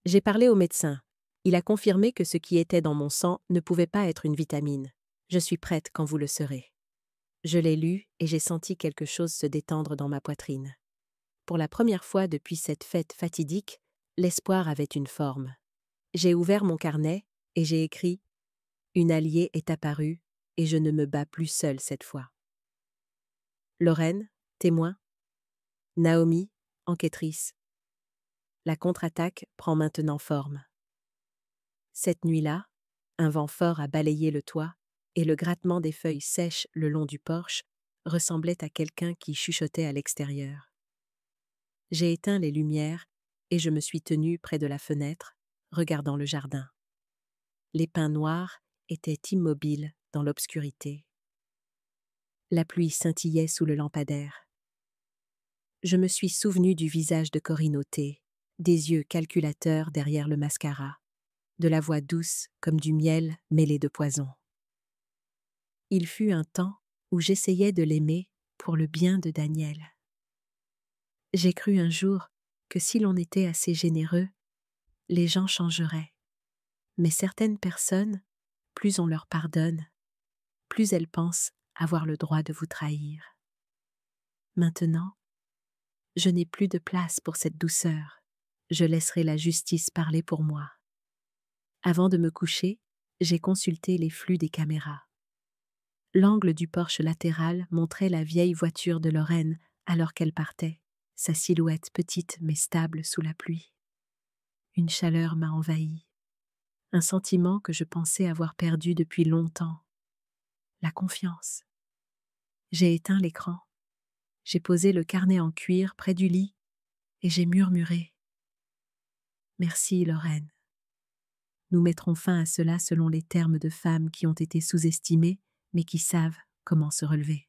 J'ai parlé au médecin. Il a confirmé que ce qui était dans mon sang ne pouvait pas être une vitamine. Je suis prête quand vous le serez. Je l'ai lu et j'ai senti quelque chose se détendre dans ma poitrine. Pour la première fois depuis cette fête fatidique, l'espoir avait une forme. J'ai ouvert mon carnet et j'ai écrit « Une alliée est apparue et je ne me bats plus seule cette fois. » Lorraine, témoin. Naomi, enquêtrice. La contre-attaque prend maintenant forme. Cette nuit-là, un vent fort a balayé le toit et le grattement des feuilles sèches le long du porche ressemblait à quelqu'un qui chuchotait à l'extérieur. J'ai éteint les lumières et je me suis tenue près de la fenêtre, regardant le jardin. Les pins noirs étaient immobiles dans l'obscurité. La pluie scintillait sous le lampadaire. Je me suis souvenue du visage de Corinne ôté, des yeux calculateurs derrière le mascara, de la voix douce comme du miel mêlé de poison. Il fut un temps où j'essayais de l'aimer pour le bien de Daniel. J'ai cru un jour que si l'on était assez généreux, les gens changeraient. Mais certaines personnes, plus on leur pardonne, plus elles pensent avoir le droit de vous trahir. Maintenant, je n'ai plus de place pour cette douceur. Je laisserai la justice parler pour moi. Avant de me coucher, j'ai consulté les flux des caméras. L'angle du porche latéral montrait la vieille voiture de Lorraine alors qu'elle partait, sa silhouette petite mais stable sous la pluie. Une chaleur m'a envahi, un sentiment que je pensais avoir perdu depuis longtemps. La confiance. J'ai éteint l'écran. J'ai posé le carnet en cuir près du lit et j'ai murmuré. Merci, Lorraine. Nous mettrons fin à cela selon les termes de femmes qui ont été sous-estimées, mais qui savent comment se relever.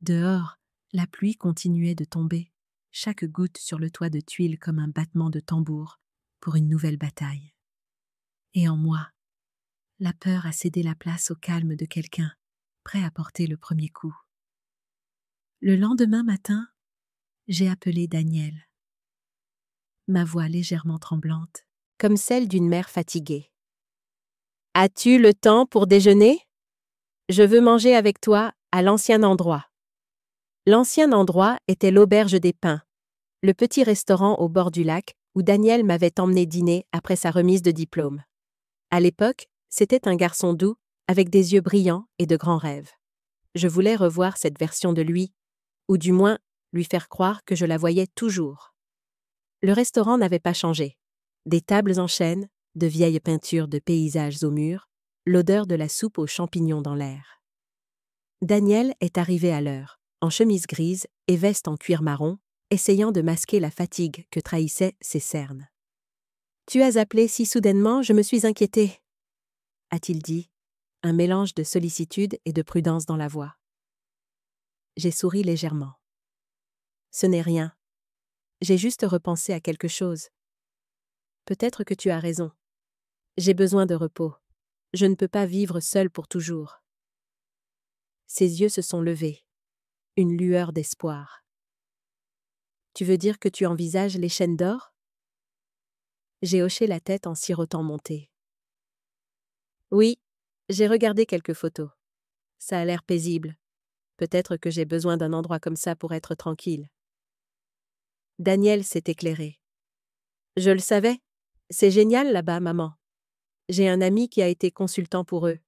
Dehors, la pluie continuait de tomber, chaque goutte sur le toit de tuiles comme un battement de tambour pour une nouvelle bataille. Et en moi, la peur a cédé la place au calme de quelqu'un, prêt à porter le premier coup. Le lendemain matin, j'ai appelé Daniel. Ma voix légèrement tremblante, comme celle d'une mère fatiguée. « As-tu le temps pour déjeuner ? Je veux manger avec toi à l'ancien endroit. » L'ancien endroit était l'Auberge des Pins, le petit restaurant au bord du lac où Daniel m'avait emmené dîner après sa remise de diplôme. À l'époque, c'était un garçon doux, avec des yeux brillants et de grands rêves. Je voulais revoir cette version de lui, ou du moins lui faire croire que je la voyais toujours. Le restaurant n'avait pas changé. Des tables en chêne, de vieilles peintures de paysages au mur, l'odeur de la soupe aux champignons dans l'air. Daniel est arrivé à l'heure, en chemise grise et veste en cuir marron, essayant de masquer la fatigue que trahissaient ses cernes. « Tu as appelé si soudainement, je me suis inquiété, » a-t-il dit, un mélange de sollicitude et de prudence dans la voix. J'ai souri légèrement. « Ce n'est rien. J'ai juste repensé à quelque chose. Peut-être que tu as raison. J'ai besoin de repos. Je ne peux pas vivre seul pour toujours. » Ses yeux se sont levés. Une lueur d'espoir. « Tu veux dire que tu envisages les chaînes d'or ?» J'ai hoché la tête en sirotant mon thé. « Oui, j'ai regardé quelques photos. Ça a l'air paisible. Peut-être que j'ai besoin d'un endroit comme ça pour être tranquille. » Daniel s'est éclairé. « Je le savais. C'est génial là-bas, maman. J'ai un ami qui a été consultant pour eux.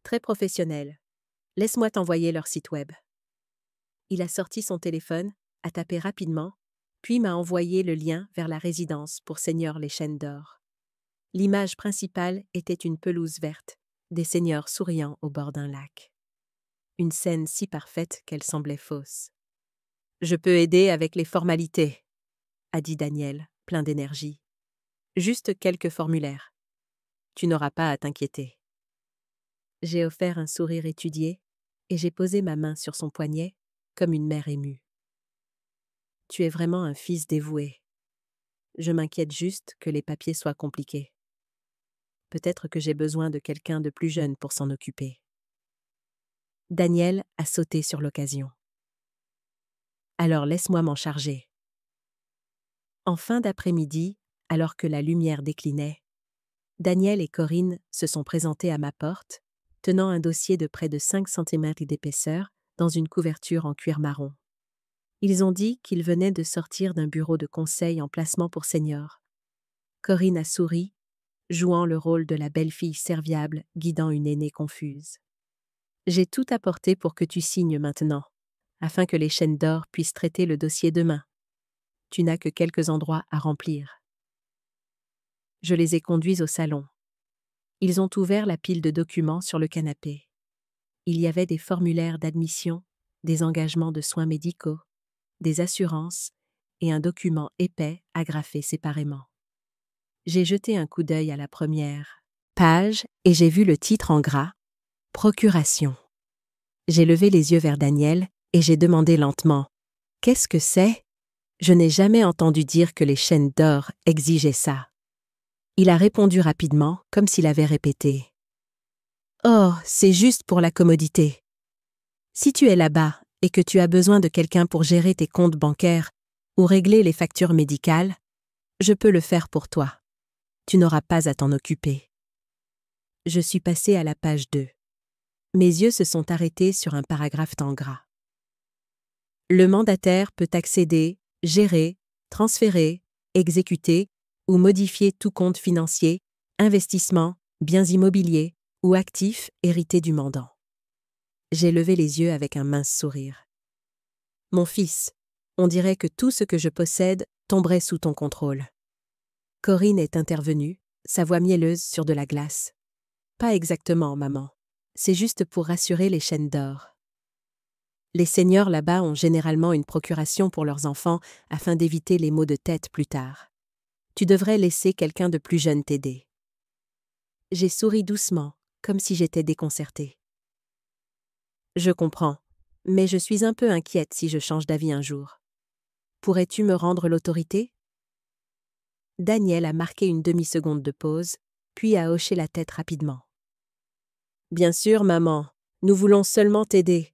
Très professionnel. Laisse-moi t'envoyer leur site web. » Il a sorti son téléphone, a tapé rapidement, puis m'a envoyé le lien vers la résidence pour seigneur les Chaînes d'Or. L'image principale était une pelouse verte, des seigneurs souriant au bord d'un lac. Une scène si parfaite qu'elle semblait fausse. « Je peux aider avec les formalités, » a dit Daniel, plein d'énergie. « Juste quelques formulaires. Tu n'auras pas à t'inquiéter. » J'ai offert un sourire étudié et j'ai posé ma main sur son poignet comme une mère émue. « Tu es vraiment un fils dévoué. Je m'inquiète juste que les papiers soient compliqués. Peut-être que j'ai besoin de quelqu'un de plus jeune pour s'en occuper. » Daniel a sauté sur l'occasion. « Alors laisse-moi m'en charger. » En fin d'après-midi, alors que la lumière déclinait, Daniel et Corinne se sont présentés à ma porte, tenant un dossier de près de 5 cm d'épaisseur dans une couverture en cuir marron. Ils ont dit qu'ils venaient de sortir d'un bureau de conseil en placement pour seniors. Corinne a souri, jouant le rôle de la belle-fille serviable guidant une aînée confuse. « J'ai tout apporté pour que tu signes maintenant, afin que les Chaînes d'Or puissent traiter le dossier demain. Tu n'as que quelques endroits à remplir. » Je les ai conduits au salon. Ils ont ouvert la pile de documents sur le canapé. Il y avait des formulaires d'admission, des engagements de soins médicaux, des assurances et un document épais agrafé séparément. J'ai jeté un coup d'œil à la première page et j'ai vu le titre en gras « Procuration ». J'ai levé les yeux vers Daniel et j'ai demandé lentement « Qu'est-ce que c'est ? Je n'ai jamais entendu dire que les Chaînes d'Or exigeaient ça. » Il a répondu rapidement, comme s'il avait répété Oh, c'est juste pour la commodité. Si tu es là-bas et que tu as besoin de quelqu'un pour gérer tes comptes bancaires ou régler les factures médicales, je peux le faire pour toi. Tu n'auras pas à t'en occuper. Je suis passée à la page 2. Mes yeux se sont arrêtés sur un paragraphe en gras. Le mandataire peut accéder, gérer, transférer, exécuter ou modifier tout compte financier, investissement, biens immobiliers ou actifs hérités du mandant. J'ai levé les yeux avec un mince sourire. Mon fils, on dirait que tout ce que je possède tomberait sous ton contrôle. Corinne est intervenue, sa voix mielleuse sur de la glace. Pas exactement, maman. C'est juste pour rassurer les chaînes d'or. Les seigneurs là-bas ont généralement une procuration pour leurs enfants afin d'éviter les maux de tête plus tard. Tu devrais laisser quelqu'un de plus jeune t'aider. J'ai souri doucement, comme si j'étais déconcertée. Je comprends, mais je suis un peu inquiète si je change d'avis un jour. Pourrais-tu me rendre l'autorité? Daniel a marqué une demi-seconde de pause, puis a hoché la tête rapidement. Bien sûr, maman, nous voulons seulement t'aider.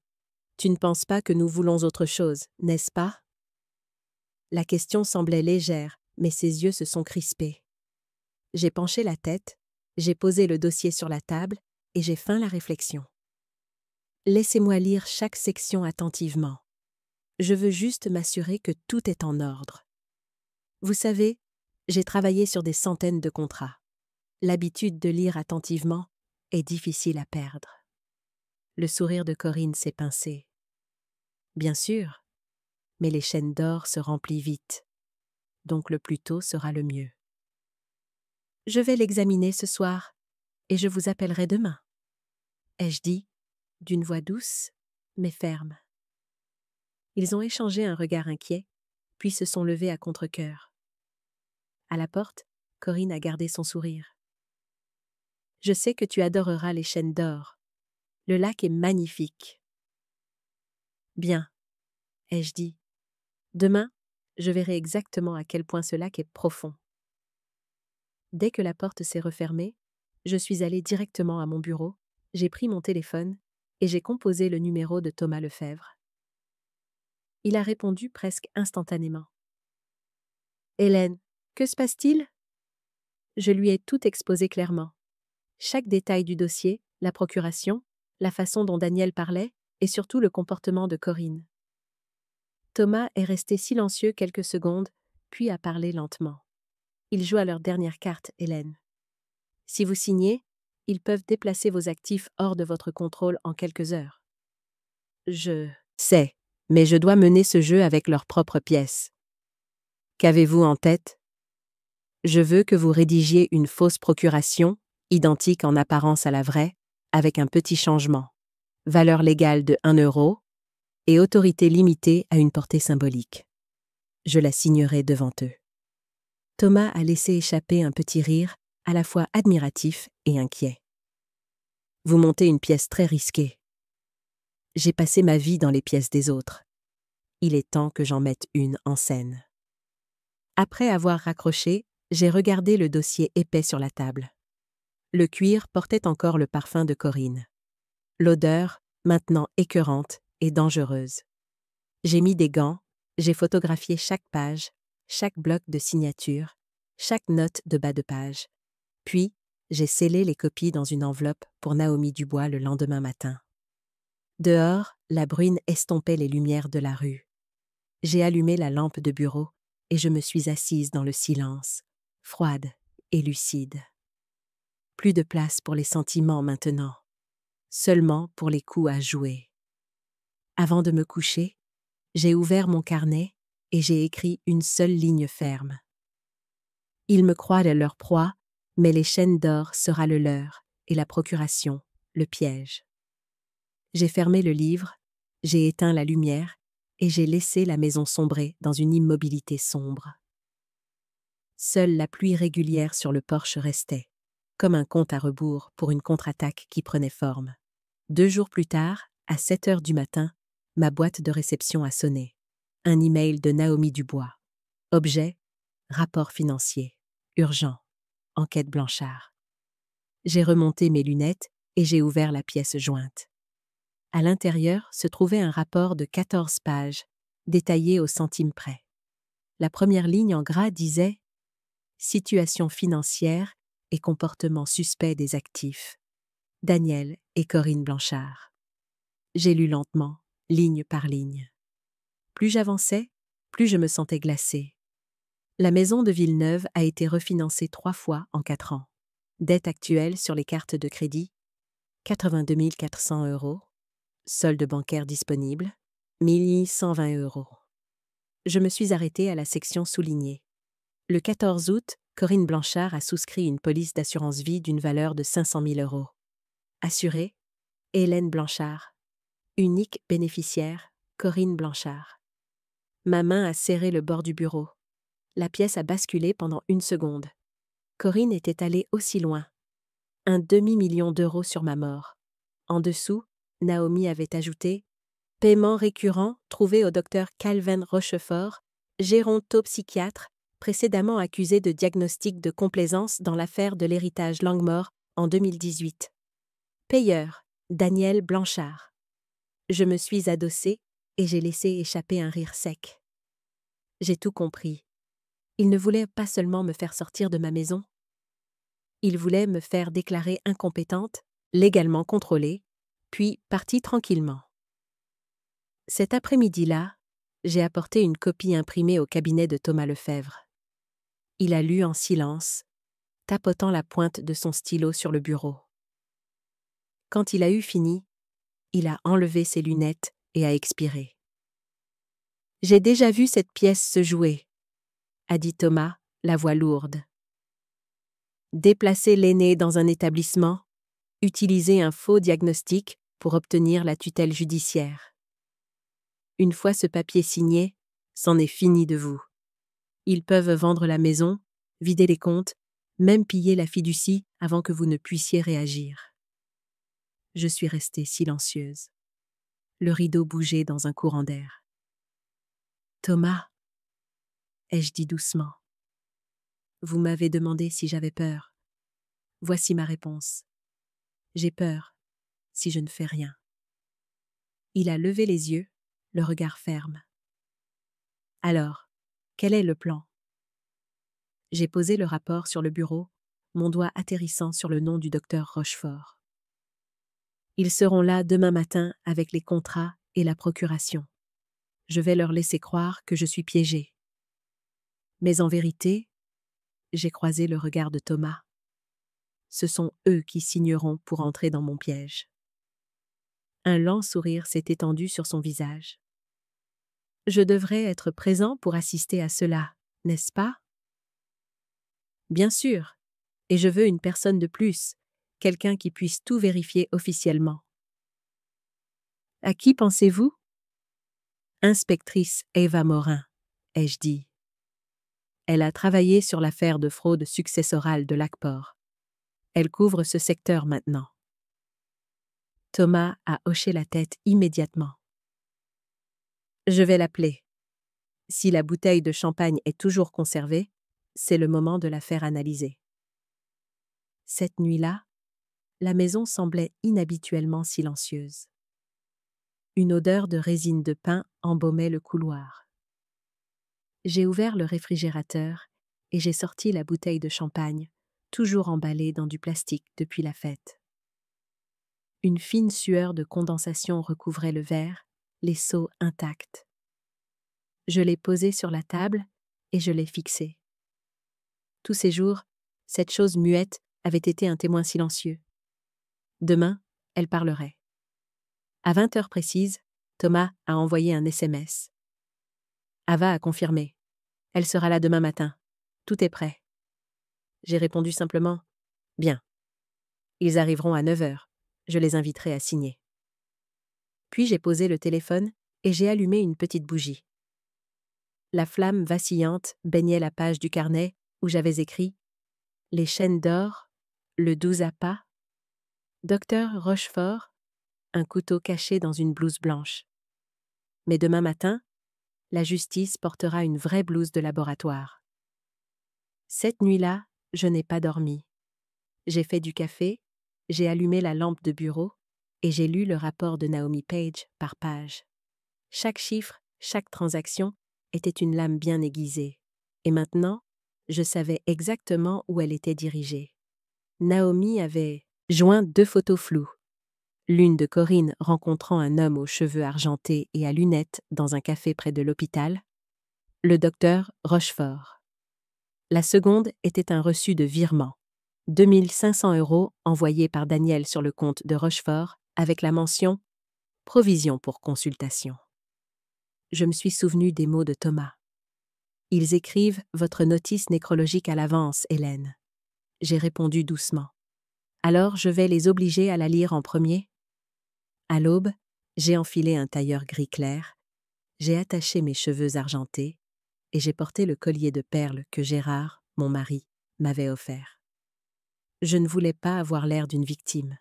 Tu ne penses pas que nous voulons autre chose, n'est-ce pas? La question semblait légère, mais ses yeux se sont crispés. J'ai penché la tête, j'ai posé le dossier sur la table et j'ai feint la réflexion. Laissez-moi lire chaque section attentivement. Je veux juste m'assurer que tout est en ordre. Vous savez, j'ai travaillé sur des centaines de contrats. L'habitude de lire attentivement est difficile à perdre. Le sourire de Corinne s'est pincé. Bien sûr, mais les chaînes d'or se remplissent vite, donc le plus tôt sera le mieux. Je vais l'examiner ce soir, et je vous appellerai demain, ai-je dit, d'une voix douce, mais ferme. Ils ont échangé un regard inquiet, puis se sont levés à contre-cœur. À la porte, Corinne a gardé son sourire. Je sais que tu adoreras les chaînes d'or. Le lac est magnifique. Bien, ai-je dit. Demain, je verrai exactement à quel point ce lac est profond. Dès que la porte s'est refermée, je suis allée directement à mon bureau, j'ai pris mon téléphone et j'ai composé le numéro de Thomas Lefebvre. Il a répondu presque instantanément. « Hélène, que se passe-t-il » Je lui ai tout exposé clairement. Chaque détail du dossier, la procuration, la façon dont Daniel parlait et surtout le comportement de Corinne. Thomas est resté silencieux quelques secondes, puis a parlé lentement. Ils jouent à leur dernière carte, Hélène. Si vous signez, ils peuvent déplacer vos actifs hors de votre contrôle en quelques heures. Je sais, mais je dois mener ce jeu avec leurs propres pièces. Qu'avez-vous en tête? Je veux que vous rédigiez une fausse procuration, identique en apparence à la vraie, avec un petit changement. Valeur légale de 1 euro et autorité limitée à une portée symbolique. Je la signerai devant eux. Thomas a laissé échapper un petit rire, à la fois admiratif et inquiet. Vous montez une pièce très risquée. J'ai passé ma vie dans les pièces des autres. Il est temps que j'en mette une en scène. Après avoir raccroché, j'ai regardé le dossier épais sur la table. Le cuir portait encore le parfum de Corinne. L'odeur, maintenant écœurante et dangereuse. J'ai mis des gants, j'ai photographié chaque page, chaque bloc de signature, chaque note de bas de page. Puis, j'ai scellé les copies dans une enveloppe pour Naomi Dubois le lendemain matin. Dehors, la bruine estompait les lumières de la rue. J'ai allumé la lampe de bureau et je me suis assise dans le silence, froide et lucide. Plus de place pour les sentiments maintenant, seulement pour les coups à jouer. Avant de me coucher, j'ai ouvert mon carnet et j'ai écrit une seule ligne ferme. Ils me croient leur proie, mais les chaînes d'or sera le leur et la procuration, le piège. J'ai fermé le livre, j'ai éteint la lumière et j'ai laissé la maison sombrer dans une immobilité sombre. Seule la pluie régulière sur le porche restait, comme un compte à rebours pour une contre-attaque qui prenait forme. 2 jours plus tard, à 7 heures du matin, ma boîte de réception a sonné. Un email de Naomi Dubois. Objet, rapport financier. Urgent. Enquête Blanchard. J'ai remonté mes lunettes et j'ai ouvert la pièce jointe. À l'intérieur se trouvait un rapport de 14 pages, détaillé au centime près. La première ligne en gras disait « Situation financière et comportement suspect des actifs. Daniel et Corinne Blanchard ». J'ai lu lentement, ligne par ligne. Plus j'avançais, plus je me sentais glacée. La maison de Villeneuve a été refinancée 3 fois en 4 ans. Dette actuelle sur les cartes de crédit, 82 400 €. Solde bancaire disponible, 1 120 €. Je me suis arrêtée à la section soulignée. Le 14 août, Corinne Blanchard a souscrit une police d'assurance vie d'une valeur de 500 000 €. Assurée, Hélène Blanchard. Unique bénéficiaire, Corinne Blanchard. Ma main a serré le bord du bureau. La pièce a basculé pendant 1 seconde. Corinne était allée aussi loin. Un demi-million d'euros sur ma mort. En dessous, Naomi avait ajouté « Paiement récurrent trouvé au docteur Calvin Rochefort, gérontopsychiatre, précédemment accusé de diagnostic de complaisance dans l'affaire de l'héritage Langmore en 2018. Payeur, Daniel Blanchard. » Je me suis adossée et j'ai laissé échapper un rire sec. J'ai tout compris. Il ne voulait pas seulement me faire sortir de ma maison. Il voulait me faire déclarer incompétente, légalement contrôlée, puis partie tranquillement. Cet après-midi-là, j'ai apporté une copie imprimée au cabinet de Thomas Lefebvre. Il a lu en silence, tapotant la pointe de son stylo sur le bureau. Quand il a eu fini, il a enlevé ses lunettes et a expiré. « J'ai déjà vu cette pièce se jouer », a dit Thomas, la voix lourde. Déplacer l'aîné dans un établissement, utiliser un faux diagnostic pour obtenir la tutelle judiciaire. Une fois ce papier signé, c'en est fini de vous. Ils peuvent vendre la maison, vider les comptes, même piller la fiducie avant que vous ne puissiez réagir. Je suis restée silencieuse. Le rideau bougeait dans un courant d'air. « Thomas » ai-je dit doucement. « Vous m'avez demandé si j'avais peur. Voici ma réponse. J'ai peur, si je ne fais rien. » Il a levé les yeux, le regard ferme. « Alors, quel est le plan ?» J'ai posé le rapport sur le bureau, mon doigt atterrissant sur le nom du docteur Rochefort. Ils seront là demain matin avec les contrats et la procuration. Je vais leur laisser croire que je suis piégée. Mais en vérité, j'ai croisé le regard de Thomas. Ce sont eux qui signeront pour entrer dans mon piège. Un lent sourire s'est étendu sur son visage. Je devrais être présent pour assister à cela, n'est-ce pas? Bien sûr, et je veux une personne de plus, quelqu'un qui puisse tout vérifier officiellement. À qui pensez-vous? Inspectrice Eva Morin, ai-je dit. Elle a travaillé sur l'affaire de fraude successorale de l'ACPOR. Elle couvre ce secteur maintenant. Thomas a hoché la tête immédiatement. Je vais l'appeler. Si la bouteille de champagne est toujours conservée, c'est le moment de la faire analyser. Cette nuit-là, la maison semblait inhabituellement silencieuse. Une odeur de résine de pin embaumait le couloir. J'ai ouvert le réfrigérateur et j'ai sorti la bouteille de champagne, toujours emballée dans du plastique depuis la fête. Une fine sueur de condensation recouvrait le verre, les seaux intacts. Je l'ai posée sur la table et je l'ai fixée. Tous ces jours, cette chose muette avait été un témoin silencieux. Demain, elle parlerait. À 20 heures précises, Thomas a envoyé un SMS. Ava a confirmé. Elle sera là demain matin. Tout est prêt. J'ai répondu simplement « Bien. Ils arriveront à 9 heures. Je les inviterai à signer. » Puis j'ai posé le téléphone et j'ai allumé une petite bougie. La flamme vacillante baignait la page du carnet où j'avais écrit « Les chaînes d'or, le 12 appât, Docteur Rochefort, un couteau caché dans une blouse blanche. Mais demain matin, la justice portera une vraie blouse de laboratoire. » Cette nuit-là, je n'ai pas dormi. J'ai fait du café, J'ai allumé la lampe de bureau et j'ai lu le rapport de Naomi Page par page. Chaque chiffre, chaque transaction était une lame bien aiguisée. Et maintenant, je savais exactement où elle était dirigée. Naomi avait joint 2 photos floues. L'une de Corinne rencontrant un homme aux cheveux argentés et à lunettes dans un café près de l'hôpital, le docteur Rochefort. La seconde était un reçu de virement, 2 500 € envoyés par Daniel sur le compte de Rochefort avec la mention « Provision pour consultation ». Je me suis souvenu des mots de Thomas. « Ils écrivent votre notice nécrologique à l'avance, Hélène. » J'ai répondu doucement. « Alors je vais les obliger à la lire en premier ?» À l'aube, j'ai enfilé un tailleur gris clair, j'ai attaché mes cheveux argentés et j'ai porté le collier de perles que Gérard, mon mari, m'avait offert. Je ne voulais pas avoir l'air d'une victime.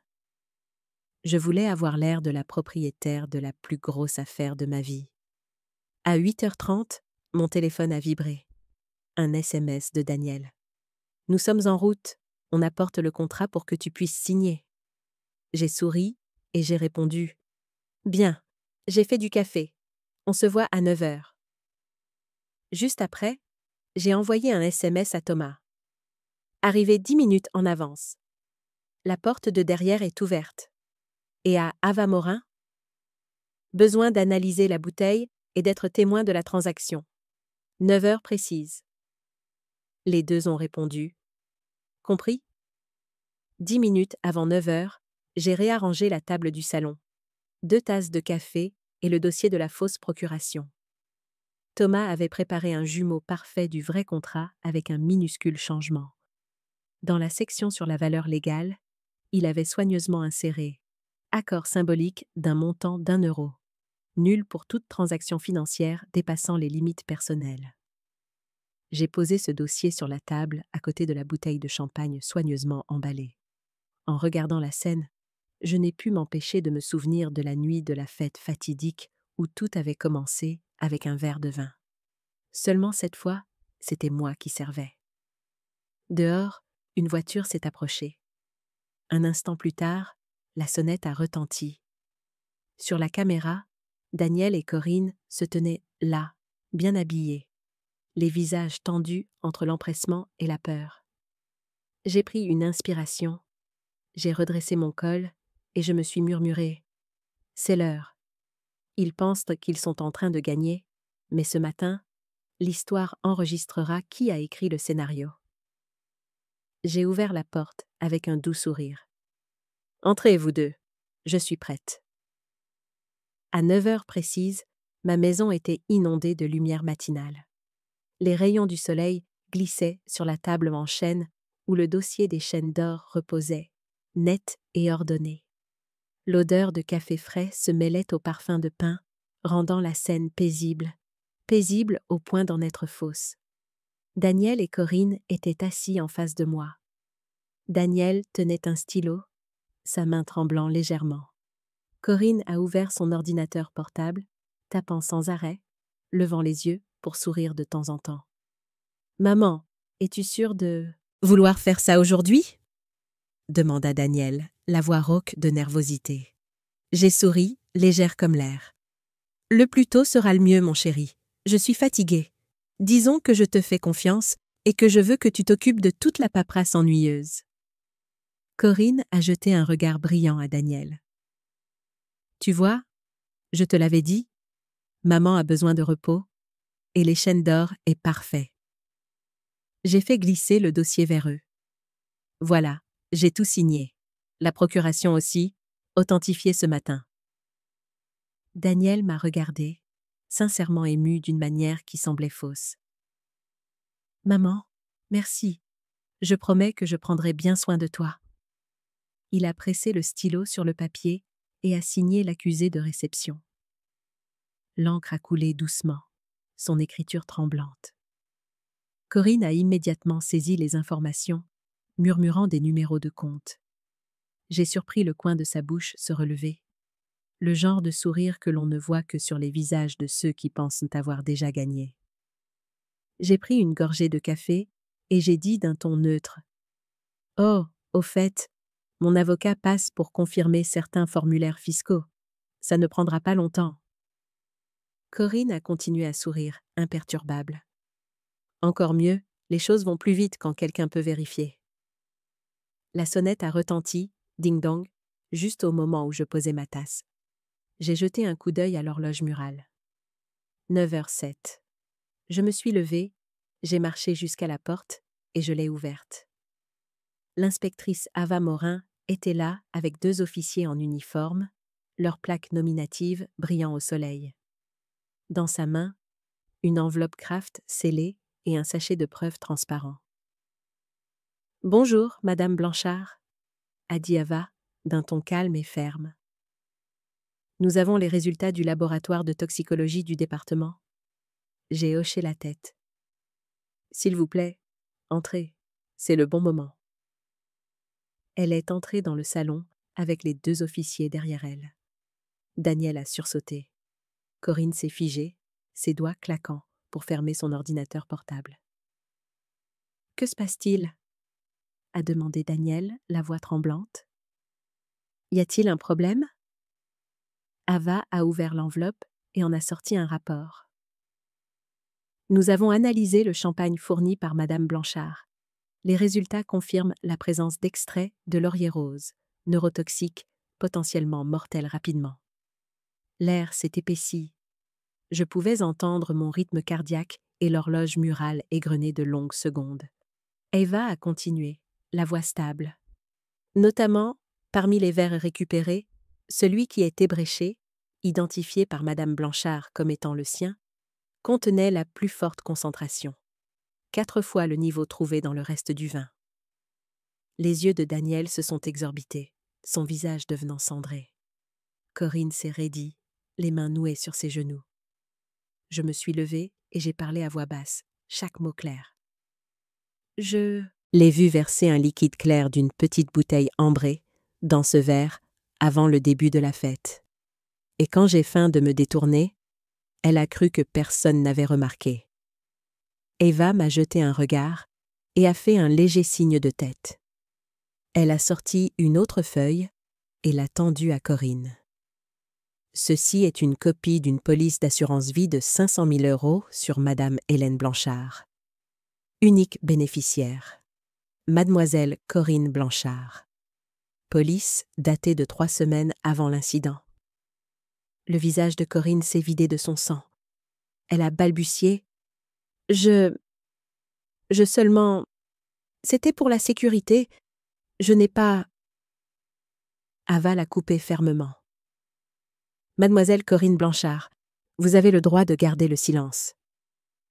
Je voulais avoir l'air de la propriétaire de la plus grosse affaire de ma vie. À 8h30, mon téléphone a vibré. Un SMS de Daniel. « Nous sommes en route, on apporte le contrat pour que tu puisses signer. » J'ai souri et j'ai répondu « Bien, j'ai fait du café. On se voit à 9h. » Juste après, j'ai envoyé un SMS à Thomas. « Arrivé 10 minutes en avance. La porte de derrière est ouverte. » Et à Ava Morin, « Besoin d'analyser la bouteille et d'être témoin de la transaction. 9h précise. » Les deux ont répondu « Compris ?» 10 minutes avant 9h, j'ai réarrangé la table du salon. 2 tasses de café et le dossier de la fausse procuration. Thomas avait préparé un jumeau parfait du vrai contrat avec un minuscule changement. Dans la section sur la valeur légale, il avait soigneusement inséré « Accord symbolique d'un montant d'1 €. Nul pour toute transaction financière dépassant les limites personnelles. » J'ai posé ce dossier sur la table à côté de la bouteille de champagne soigneusement emballée. En regardant la scène, je n'ai pu m'empêcher de me souvenir de la nuit de la fête fatidique où tout avait commencé avec un verre de vin. Seulement cette fois, c'était moi qui servais. Dehors, une voiture s'est approchée. Un instant plus tard, la sonnette a retenti. Sur la caméra, Daniel et Corinne se tenaient là, bien habillés, les visages tendus entre l'empressement et la peur. J'ai pris une inspiration, j'ai redressé mon col et je me suis murmuré « C'est l'heure. Ils pensent qu'ils sont en train de gagner, mais ce matin, l'histoire enregistrera qui a écrit le scénario. » J'ai ouvert la porte avec un doux sourire. « Entrez, vous deux. Je suis prête. » À 9h précises, ma maison était inondée de lumière matinale. Les rayons du soleil glissaient sur la table en chêne où le dossier des chaînes d'or reposait, net et ordonné. L'odeur de café frais se mêlait au parfum de pain, rendant la scène paisible, paisible au point d'en être fausse. Daniel et Corinne étaient assis en face de moi. Daniel tenait un stylo, sa main tremblant légèrement. Corinne a ouvert son ordinateur portable, tapant sans arrêt, levant les yeux pour sourire de temps en temps. « Maman, es-tu sûre de vouloir faire ça aujourd'hui ?» demanda Daniel, la voix rauque de nervosité. J'ai souri, légère comme l'air. « Le plus tôt sera le mieux, mon chéri. Je suis fatiguée. Disons que je te fais confiance et que je veux que tu t'occupes de toute la paperasse ennuyeuse. » Corinne a jeté un regard brillant à Daniel. « Tu vois, je te l'avais dit, maman a besoin de repos et les chaînes d'or est parfait. » J'ai fait glisser le dossier vers eux. Voilà, j'ai tout signé. La procuration aussi, authentifiée ce matin. Daniel m'a regardé, sincèrement ému d'une manière qui semblait fausse. « Maman, merci. Je promets que je prendrai bien soin de toi. » Il a pressé le stylo sur le papier et a signé l'accusé de réception. L'encre a coulé doucement, son écriture tremblante. Corinne a immédiatement saisi les informations, murmurant des numéros de compte. J'ai surpris le coin de sa bouche se relever, le genre de sourire que l'on ne voit que sur les visages de ceux qui pensent avoir déjà gagné. J'ai pris une gorgée de café et j'ai dit d'un ton neutre « Oh, au fait, Mon avocat passe pour confirmer certains formulaires fiscaux. Ça ne prendra pas longtemps. Corinne a continué à sourire, imperturbable. Encore mieux, les choses vont plus vite quand quelqu'un peut vérifier. La sonnette a retenti, ding-dong, juste au moment où je posais ma tasse. J'ai jeté un coup d'œil à l'horloge murale. 9h07. Je me suis levée, j'ai marché jusqu'à la porte et je l'ai ouverte. L'inspectrice Ava Morin était là avec 2 officiers en uniforme, leurs plaques nominatives brillant au soleil. Dans sa main, une enveloppe Kraft scellée et un sachet de preuves transparent. « Bonjour, Madame Blanchard », a dit Ava d'un ton calme et ferme. « Nous avons les résultats du laboratoire de toxicologie du département. » J'ai hoché la tête. « S'il vous plaît, entrez, c'est le bon moment. » Elle est entrée dans le salon avec les 2 officiers derrière elle. Daniel a sursauté. Corinne s'est figée, ses doigts claquant pour fermer son ordinateur portable. « Que se passe-t-il » a demandé Daniel, la voix tremblante. « Y a-t-il un problème » Ava a ouvert l'enveloppe et en a sorti un rapport. « Nous avons analysé le champagne fourni par Madame Blanchard. Les résultats confirment la présence d'extraits de laurier rose, neurotoxique, potentiellement mortel rapidement. L'air s'est épaissi. Je pouvais entendre mon rythme cardiaque et l'horloge murale égrener de longues secondes. » Eva a continué, la voix stable. « Notamment, parmi les verres récupérés, celui qui est ébréché, identifié par Madame Blanchard comme étant le sien, contenait la plus forte concentration. 4 fois le niveau trouvé dans le reste du vin. » Les yeux de Daniel se sont exorbités, son visage devenant cendré. Corinne s'est raidie, les mains nouées sur ses genoux. Je me suis levée et j'ai parlé à voix basse, chaque mot clair. Je l'ai vu verser un liquide clair d'une petite bouteille ambrée dans ce verre avant le début de la fête. Et quand j'ai feint de me détourner, elle a cru que personne n'avait remarqué. Eva m'a jeté un regard et a fait un léger signe de tête. Elle a sorti une autre feuille et l'a tendue à Corinne. Ceci est une copie d'une police d'assurance vie de 500 000 € sur Madame Hélène Blanchard. Unique bénéficiaire. Mademoiselle Corinne Blanchard. Police datée de 3 semaines avant l'incident. Le visage de Corinne s'est vidé de son sang. Elle a balbutié. Je seulement... C'était pour la sécurité. Je n'ai pas... Ava l'a coupé fermement. Mademoiselle Corinne Blanchard, vous avez le droit de garder le silence.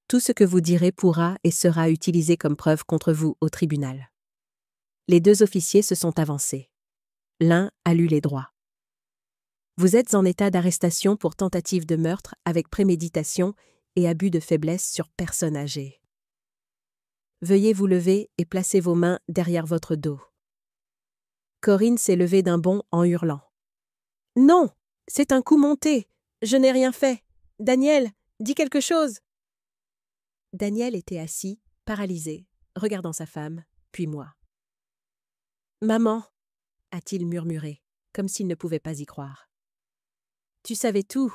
Tout ce que vous direz pourra et sera utilisé comme preuve contre vous au tribunal. Les 2 officiers se sont avancés. L'un a lu les droits. Vous êtes en état d'arrestation pour tentative de meurtre avec préméditation et abus de faiblesse sur personne âgée. Veuillez vous lever et placer vos mains derrière votre dos. Corinne s'est levée d'un bond en hurlant. « Non, c'est un coup monté. Je n'ai rien fait. Daniel, dis quelque chose. » Daniel était assis, paralysé, regardant sa femme, puis moi. « Maman, » a-t-il murmuré, comme s'il ne pouvait pas y croire. « Tu savais tout. »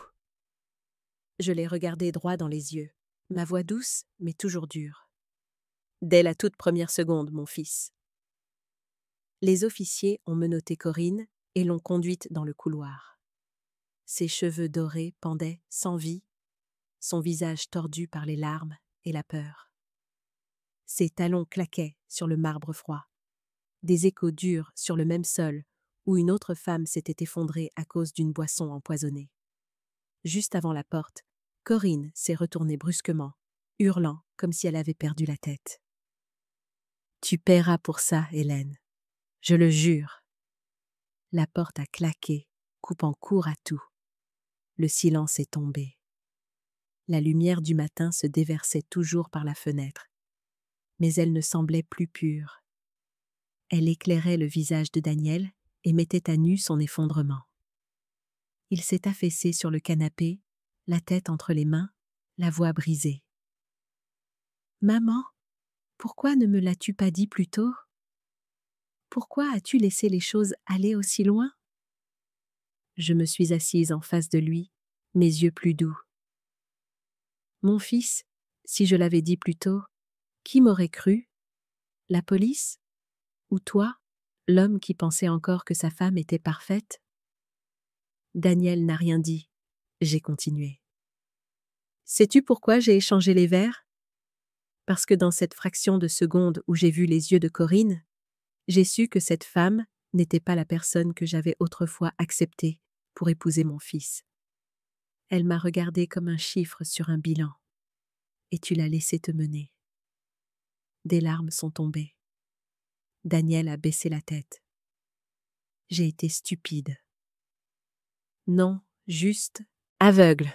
Je l'ai regardé droit dans les yeux, ma voix douce, mais toujours dure. « Dès la toute première seconde, mon fils. » Les officiers ont menotté Corinne et l'ont conduite dans le couloir. Ses cheveux dorés pendaient, sans vie, son visage tordu par les larmes et la peur. Ses talons claquaient sur le marbre froid. Des échos durs sur le même sol où une autre femme s'était effondrée à cause d'une boisson empoisonnée. Juste avant la porte, Corinne s'est retournée brusquement, hurlant comme si elle avait perdu la tête. « Tu paieras pour ça, Hélène. Je le jure. » La porte a claqué, coupant court à tout. Le silence est tombé. La lumière du matin se déversait toujours par la fenêtre, mais elle ne semblait plus pure. Elle éclairait le visage de Daniel et mettait à nu son effondrement. Il s'est affaissé sur le canapé, la tête entre les mains, la voix brisée. « Maman, pourquoi ne me l'as-tu pas dit plus tôt ?» Pourquoi as-tu laissé les choses aller aussi loin? Je me suis assise en face de lui, mes yeux plus doux. Mon fils, si je l'avais dit plus tôt, qui m'aurait cru? La police? Ou toi, l'homme qui pensait encore que sa femme était parfaite? Daniel n'a rien dit. J'ai continué. Sais-tu pourquoi j'ai échangé les verres? Parce que dans cette fraction de seconde où j'ai vu les yeux de Corinne, j'ai su que cette femme n'était pas la personne que j'avais autrefois acceptée pour épouser mon fils. Elle m'a regardé comme un chiffre sur un bilan. Et tu l'as laissé te mener. Des larmes sont tombées. Daniel a baissé la tête. J'ai été stupide. Non, juste aveugle,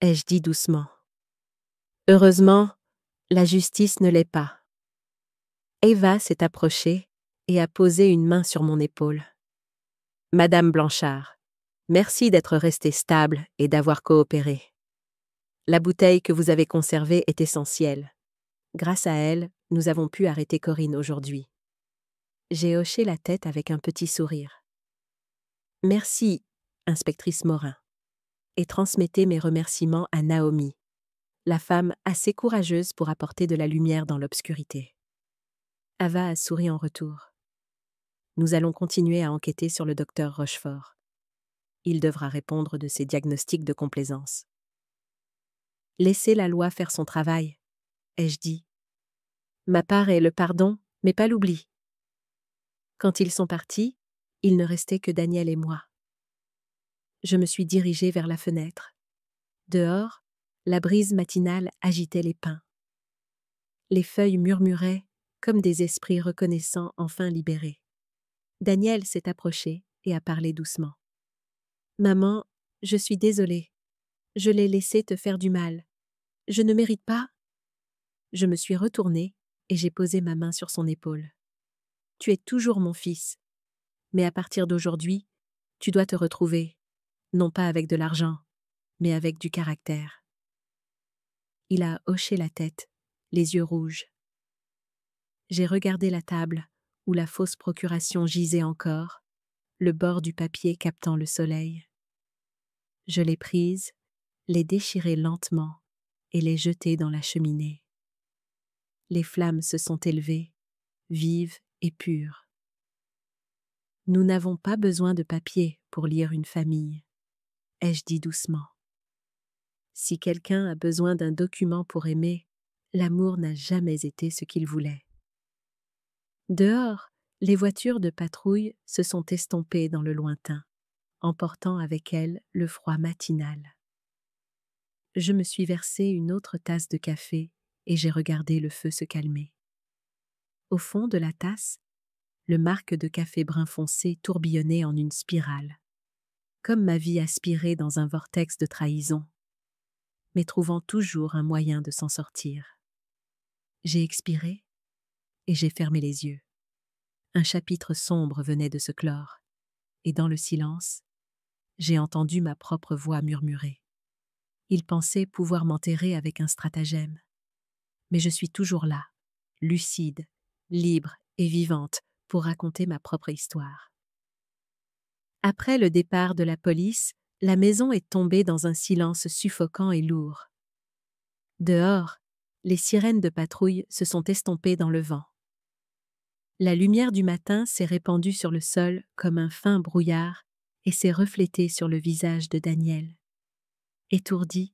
ai-je dit doucement. Heureusement, la justice ne l'est pas. Eva s'est approchée et a posé une main sur mon épaule. Madame Blanchard, merci d'être restée stable et d'avoir coopéré. La bouteille que vous avez conservée est essentielle. Grâce à elle, nous avons pu arrêter Corinne aujourd'hui. J'ai hoché la tête avec un petit sourire. Merci, inspectrice Morin, et transmettez mes remerciements à Naomi, la femme assez courageuse pour apporter de la lumière dans l'obscurité. Ava a souri en retour. Nous allons continuer à enquêter sur le docteur Rochefort. Il devra répondre de ses diagnostics de complaisance. Laissez la loi faire son travail, ai-je dit. Ma part est le pardon, mais pas l'oubli. Quand ils sont partis, il ne restait que Daniel et moi. Je me suis dirigée vers la fenêtre. Dehors, la brise matinale agitait les pins. Les feuilles murmuraient comme des esprits reconnaissants enfin libérés. Daniel s'est approché et a parlé doucement. « Maman, je suis désolée. Je l'ai laissé te faire du mal. Je ne mérite pas. » Je me suis retournée et j'ai posé ma main sur son épaule. « Tu es toujours mon fils. Mais à partir d'aujourd'hui, tu dois te retrouver, non pas avec de l'argent, mais avec du caractère. » Il a hoché la tête, les yeux rouges. J'ai regardé la table où la fausse procuration gisait encore, le bord du papier captant le soleil. Je l'ai prise, l'ai déchirée lentement et l'ai jetée dans la cheminée. Les flammes se sont élevées, vives et pures. Nous n'avons pas besoin de papier pour lire une famille, ai-je dit doucement. Si quelqu'un a besoin d'un document pour aimer, l'amour n'a jamais été ce qu'il voulait. Dehors, les voitures de patrouille se sont estompées dans le lointain, emportant avec elles le froid matinal. Je me suis versé une autre tasse de café et j'ai regardé le feu se calmer. Au fond de la tasse, le marc de café brun foncé tourbillonnait en une spirale, comme ma vie aspirée dans un vortex de trahison, mais trouvant toujours un moyen de s'en sortir. J'ai expiré et j'ai fermé les yeux. Un chapitre sombre venait de se clore, et dans le silence, j'ai entendu ma propre voix murmurer. Il pensait pouvoir m'enterrer avec un stratagème. Mais je suis toujours là, lucide, libre et vivante, pour raconter ma propre histoire. Après le départ de la police, la maison est tombée dans un silence suffocant et lourd. Dehors, les sirènes de patrouille se sont estompées dans le vent. La lumière du matin s'est répandue sur le sol comme un fin brouillard et s'est reflétée sur le visage de Daniel. Étourdi,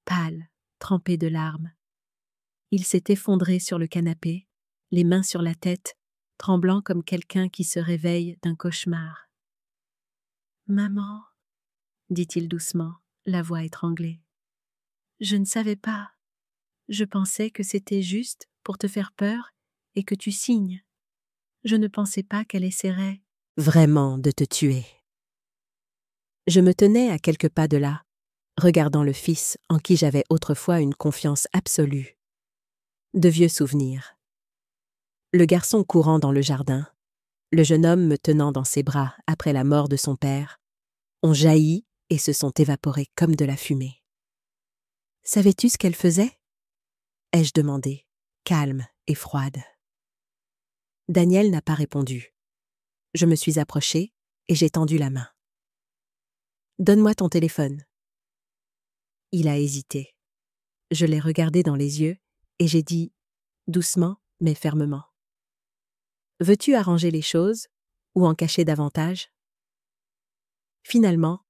pâle, trempé de larmes. Il s'est effondré sur le canapé, les mains sur la tête, tremblant comme quelqu'un qui se réveille d'un cauchemar. « Maman, » dit-il doucement, la voix étranglée. « Je ne savais pas. Je pensais que c'était juste pour te faire peur et que tu signes. Je ne pensais pas qu'elle essaierait vraiment de te tuer. » Je me tenais à quelques pas de là, regardant le fils en qui j'avais autrefois une confiance absolue. De vieux souvenirs. Le garçon courant dans le jardin, le jeune homme me tenant dans ses bras après la mort de son père, ont jailli et se sont évaporés comme de la fumée. « Savais-tu ce qu'elle faisait ?» ai-je demandé, calme et froide. Daniel n'a pas répondu. Je me suis approchée et j'ai tendu la main. Donne-moi ton téléphone. Il a hésité. Je l'ai regardé dans les yeux et j'ai dit, doucement mais fermement. Veux-tu arranger les choses ou en cacher davantage? Finalement,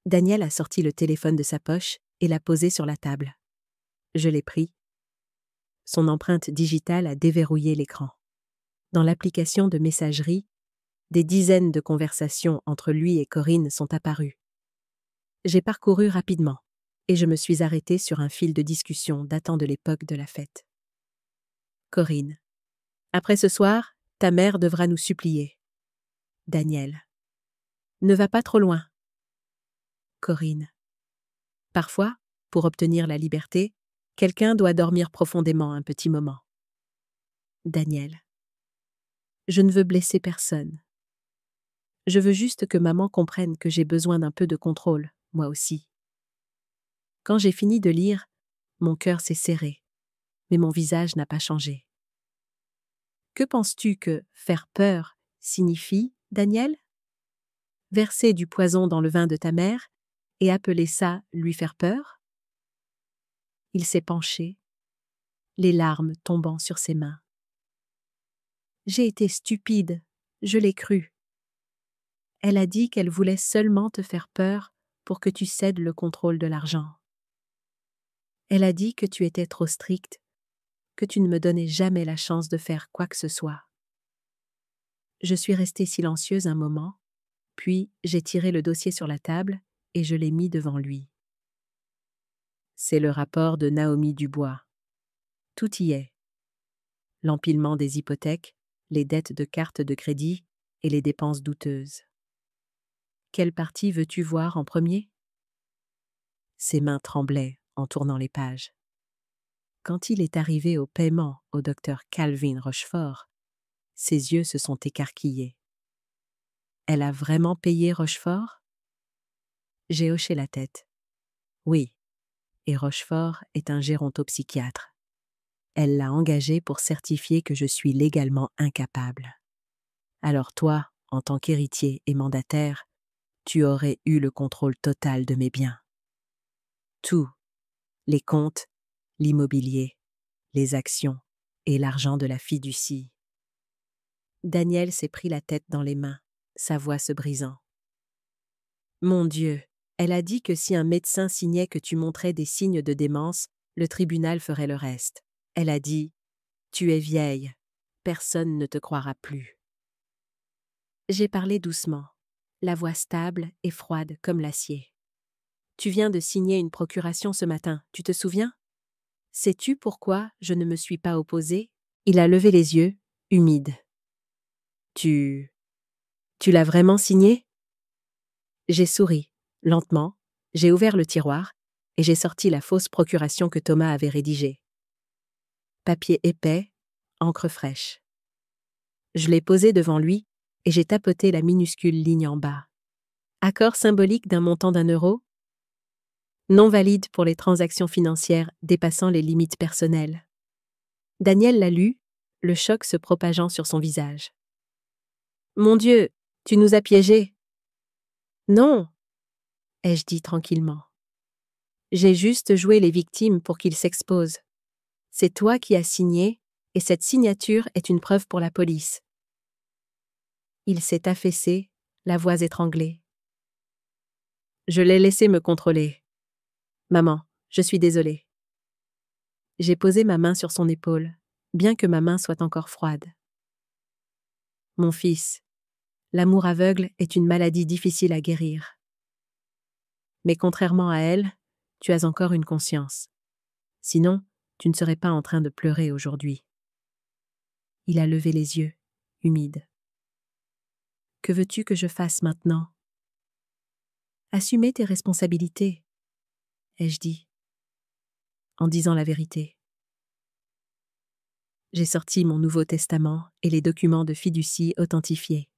Daniel a sorti le téléphone de sa poche et l'a posé sur la table. Je l'ai pris. Son empreinte digitale a déverrouillé l'écran. Dans l'application de messagerie, des dizaines de conversations entre lui et Corinne sont apparues. J'ai parcouru rapidement et je me suis arrêtée sur un fil de discussion datant de l'époque de la fête. Corinne. Après ce soir, ta mère devra nous supplier. Daniel. Ne va pas trop loin. Corinne. Parfois, pour obtenir la liberté, quelqu'un doit dormir profondément un petit moment. Daniel. Je ne veux blesser personne. Je veux juste que maman comprenne que j'ai besoin d'un peu de contrôle, moi aussi. Quand j'ai fini de lire, mon cœur s'est serré, mais mon visage n'a pas changé. Que penses-tu que faire peur signifie, Daniel? Verser du poison dans le vin de ta mère et appeler ça lui faire peur? Il s'est penché, les larmes tombant sur ses mains. J'ai été stupide, je l'ai cru. Elle a dit qu'elle voulait seulement te faire peur pour que tu cèdes le contrôle de l'argent. Elle a dit que tu étais trop stricte, que tu ne me donnais jamais la chance de faire quoi que ce soit. Je suis restée silencieuse un moment, puis j'ai tiré le dossier sur la table et je l'ai mis devant lui. C'est le rapport de Naomi Dubois. Tout y est. L'empilement des hypothèques, les dettes de cartes de crédit et les dépenses douteuses. Quelle partie veux-tu voir en premier? Ses mains tremblaient en tournant les pages. Quand il est arrivé au paiement au docteur Calvin Rochefort, ses yeux se sont écarquillés. Elle a vraiment payé Rochefort? J'ai hoché la tête. Oui, et Rochefort est un gérontopsychiatre. Elle l'a engagé pour certifier que je suis légalement incapable. Alors toi, en tant qu'héritier et mandataire, tu aurais eu le contrôle total de mes biens. Tout, les comptes, l'immobilier, les actions et l'argent de la fiducie. Daniel s'est pris la tête dans les mains, sa voix se brisant. Mon Dieu, elle a dit que si un médecin signait que tu montrais des signes de démence, le tribunal ferait le reste. Elle a dit « Tu es vieille, personne ne te croira plus. » J'ai parlé doucement, la voix stable et froide comme l'acier. Tu viens de signer une procuration ce matin, tu te souviens? Sais-tu pourquoi je ne me suis pas opposée? Il a levé les yeux, humide. Tu l'as vraiment signé? J'ai souri, lentement, j'ai ouvert le tiroir et j'ai sorti la fausse procuration que Thomas avait rédigée. Papier épais, encre fraîche. Je l'ai posée devant lui et j'ai tapoté la minuscule ligne en bas. Accord symbolique d'un montant d'1 €? Non valide pour les transactions financières dépassant les limites personnelles. Daniel l'a lu, le choc se propageant sur son visage. Mon Dieu, tu nous as piégés. Non, ai-je dit tranquillement. J'ai juste joué les victimes pour qu'ils s'exposent. C'est toi qui as signé, et cette signature est une preuve pour la police. Il s'est affaissé, la voix étranglée. Je l'ai laissé me contrôler. Maman, je suis désolée. J'ai posé ma main sur son épaule, bien que ma main soit encore froide. Mon fils, l'amour aveugle est une maladie difficile à guérir. Mais contrairement à elle, tu as encore une conscience. Sinon, tu ne serais pas en train de pleurer aujourd'hui. Il a levé les yeux, humide. Que veux-tu que je fasse maintenant? Assumer tes responsabilités, ai-je dit, en disant la vérité. J'ai sorti mon Nouveau Testament et les documents de fiducie authentifiés.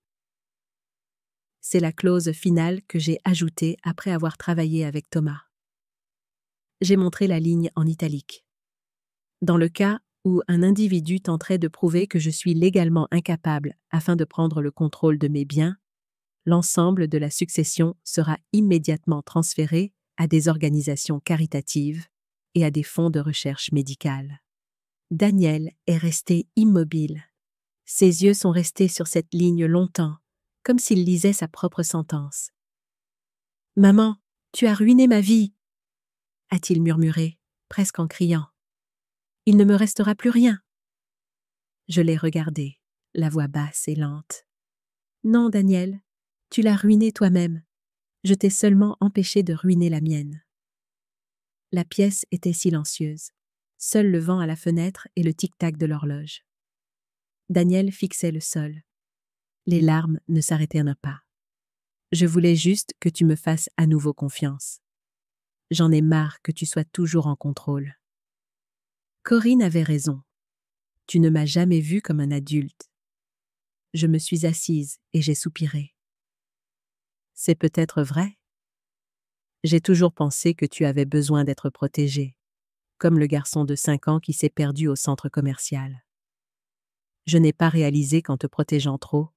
C'est la clause finale que j'ai ajoutée après avoir travaillé avec Thomas. J'ai montré la ligne en italique. Dans le cas où un individu tenterait de prouver que je suis légalement incapable afin de prendre le contrôle de mes biens, l'ensemble de la succession sera immédiatement transféré à des organisations caritatives et à des fonds de recherche médicale. Daniel est resté immobile. Ses yeux sont restés sur cette ligne longtemps, comme s'il lisait sa propre sentence. « Maman, tu as ruiné ma vie !» a-t-il murmuré, presque en criant. « Il ne me restera plus rien. » Je l'ai regardé, la voix basse et lente. « Non, Daniel, tu l'as ruiné toi-même. Je t'ai seulement empêché de ruiner la mienne. » La pièce était silencieuse. Seul le vent à la fenêtre et le tic-tac de l'horloge. Daniel fixait le sol. Les larmes ne s'arrêtaient pas. Je voulais juste que tu me fasses à nouveau confiance. J'en ai marre que tu sois toujours en contrôle. Corinne avait raison. Tu ne m'as jamais vu comme un adulte. Je me suis assise et j'ai soupiré. C'est peut-être vrai. J'ai toujours pensé que tu avais besoin d'être protégé, comme le garçon de 5 ans qui s'est perdu au centre commercial. Je n'ai pas réalisé qu'en te protégeant trop,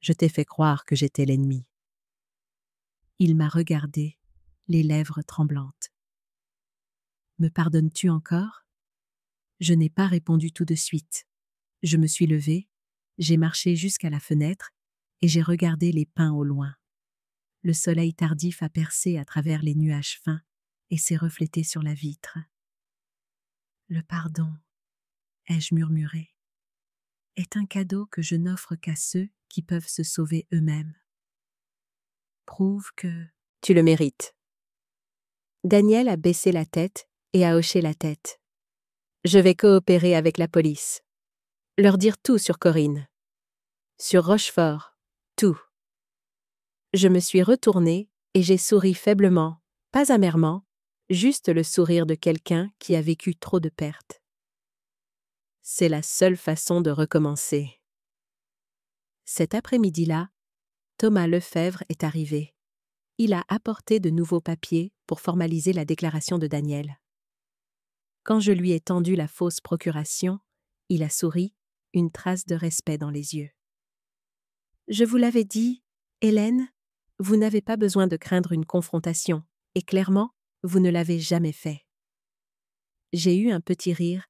je t'ai fait croire que j'étais l'ennemi. Il m'a regardé, les lèvres tremblantes. Me pardonnes-tu encore ? Je n'ai pas répondu tout de suite. Je me suis levée, j'ai marché jusqu'à la fenêtre et j'ai regardé les pins au loin. Le soleil tardif a percé à travers les nuages fins et s'est reflété sur la vitre. Le pardon, ai-je murmuré, est un cadeau que je n'offre qu'à ceux qui peuvent se sauver eux-mêmes. Prouve que tu le mérites. Daniel a baissé la tête et a hoché la tête. Je vais coopérer avec la police. Leur dire tout sur Corinne. Sur Rochefort, tout. Je me suis retournée et j'ai souri faiblement, pas amèrement, juste le sourire de quelqu'un qui a vécu trop de pertes. C'est la seule façon de recommencer. Cet après-midi-là, Thomas Lefebvre est arrivé. Il a apporté de nouveaux papiers pour formaliser la déclaration de Daniel. Quand je lui ai tendu la fausse procuration, il a souri, une trace de respect dans les yeux. « Je vous l'avais dit, Hélène, vous n'avez pas besoin de craindre une confrontation, et clairement, vous ne l'avez jamais fait. » J'ai eu un petit rire,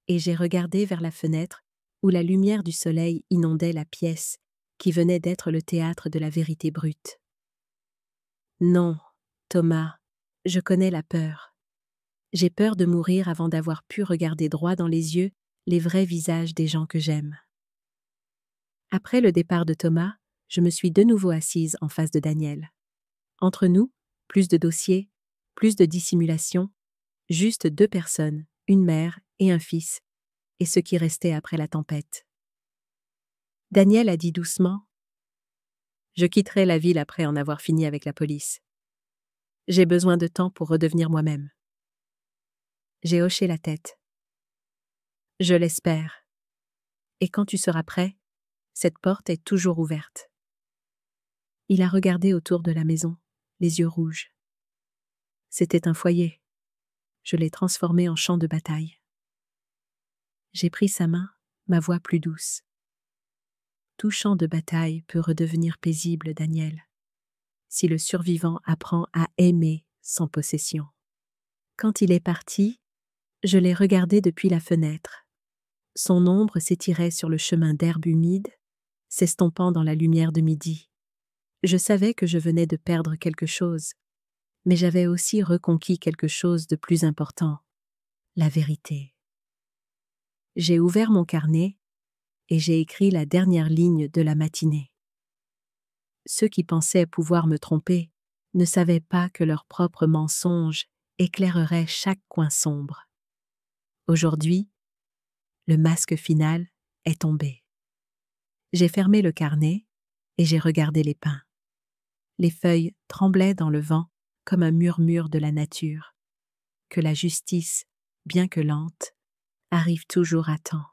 et j'ai regardé vers la fenêtre où la lumière du soleil inondait la pièce qui venait d'être le théâtre de la vérité brute. Non, Thomas, je connais la peur. J'ai peur de mourir avant d'avoir pu regarder droit dans les yeux les vrais visages des gens que j'aime. Après le départ de Thomas, je me suis de nouveau assise en face de Daniel. Entre nous, plus de dossiers, plus de dissimulation, juste 2 personnes, une mère et un fils, et ce qui restait après la tempête. Daniel a dit doucement « Je quitterai la ville après en avoir fini avec la police. J'ai besoin de temps pour redevenir moi-même. » J'ai hoché la tête. « Je l'espère. Et quand tu seras prêt, cette porte est toujours ouverte. » Il a regardé autour de la maison, les yeux rouges. C'était un foyer. Je l'ai transformé en champ de bataille. J'ai pris sa main, ma voix plus douce. Tout champ de bataille peut redevenir paisible, Daniel, si le survivant apprend à aimer sans possession. Quand il est parti, je l'ai regardé depuis la fenêtre. Son ombre s'étirait sur le chemin d'herbe humide, s'estompant dans la lumière de midi. Je savais que je venais de perdre quelque chose, mais j'avais aussi reconquis quelque chose de plus important, la vérité. J'ai ouvert mon carnet et j'ai écrit la dernière ligne de la matinée. Ceux qui pensaient pouvoir me tromper ne savaient pas que leur propre mensonge éclairerait chaque coin sombre. Aujourd'hui, le masque final est tombé. J'ai fermé le carnet et j'ai regardé les pins. Les feuilles tremblaient dans le vent comme un murmure de la nature. Que la justice, bien que lente, arrive toujours à temps.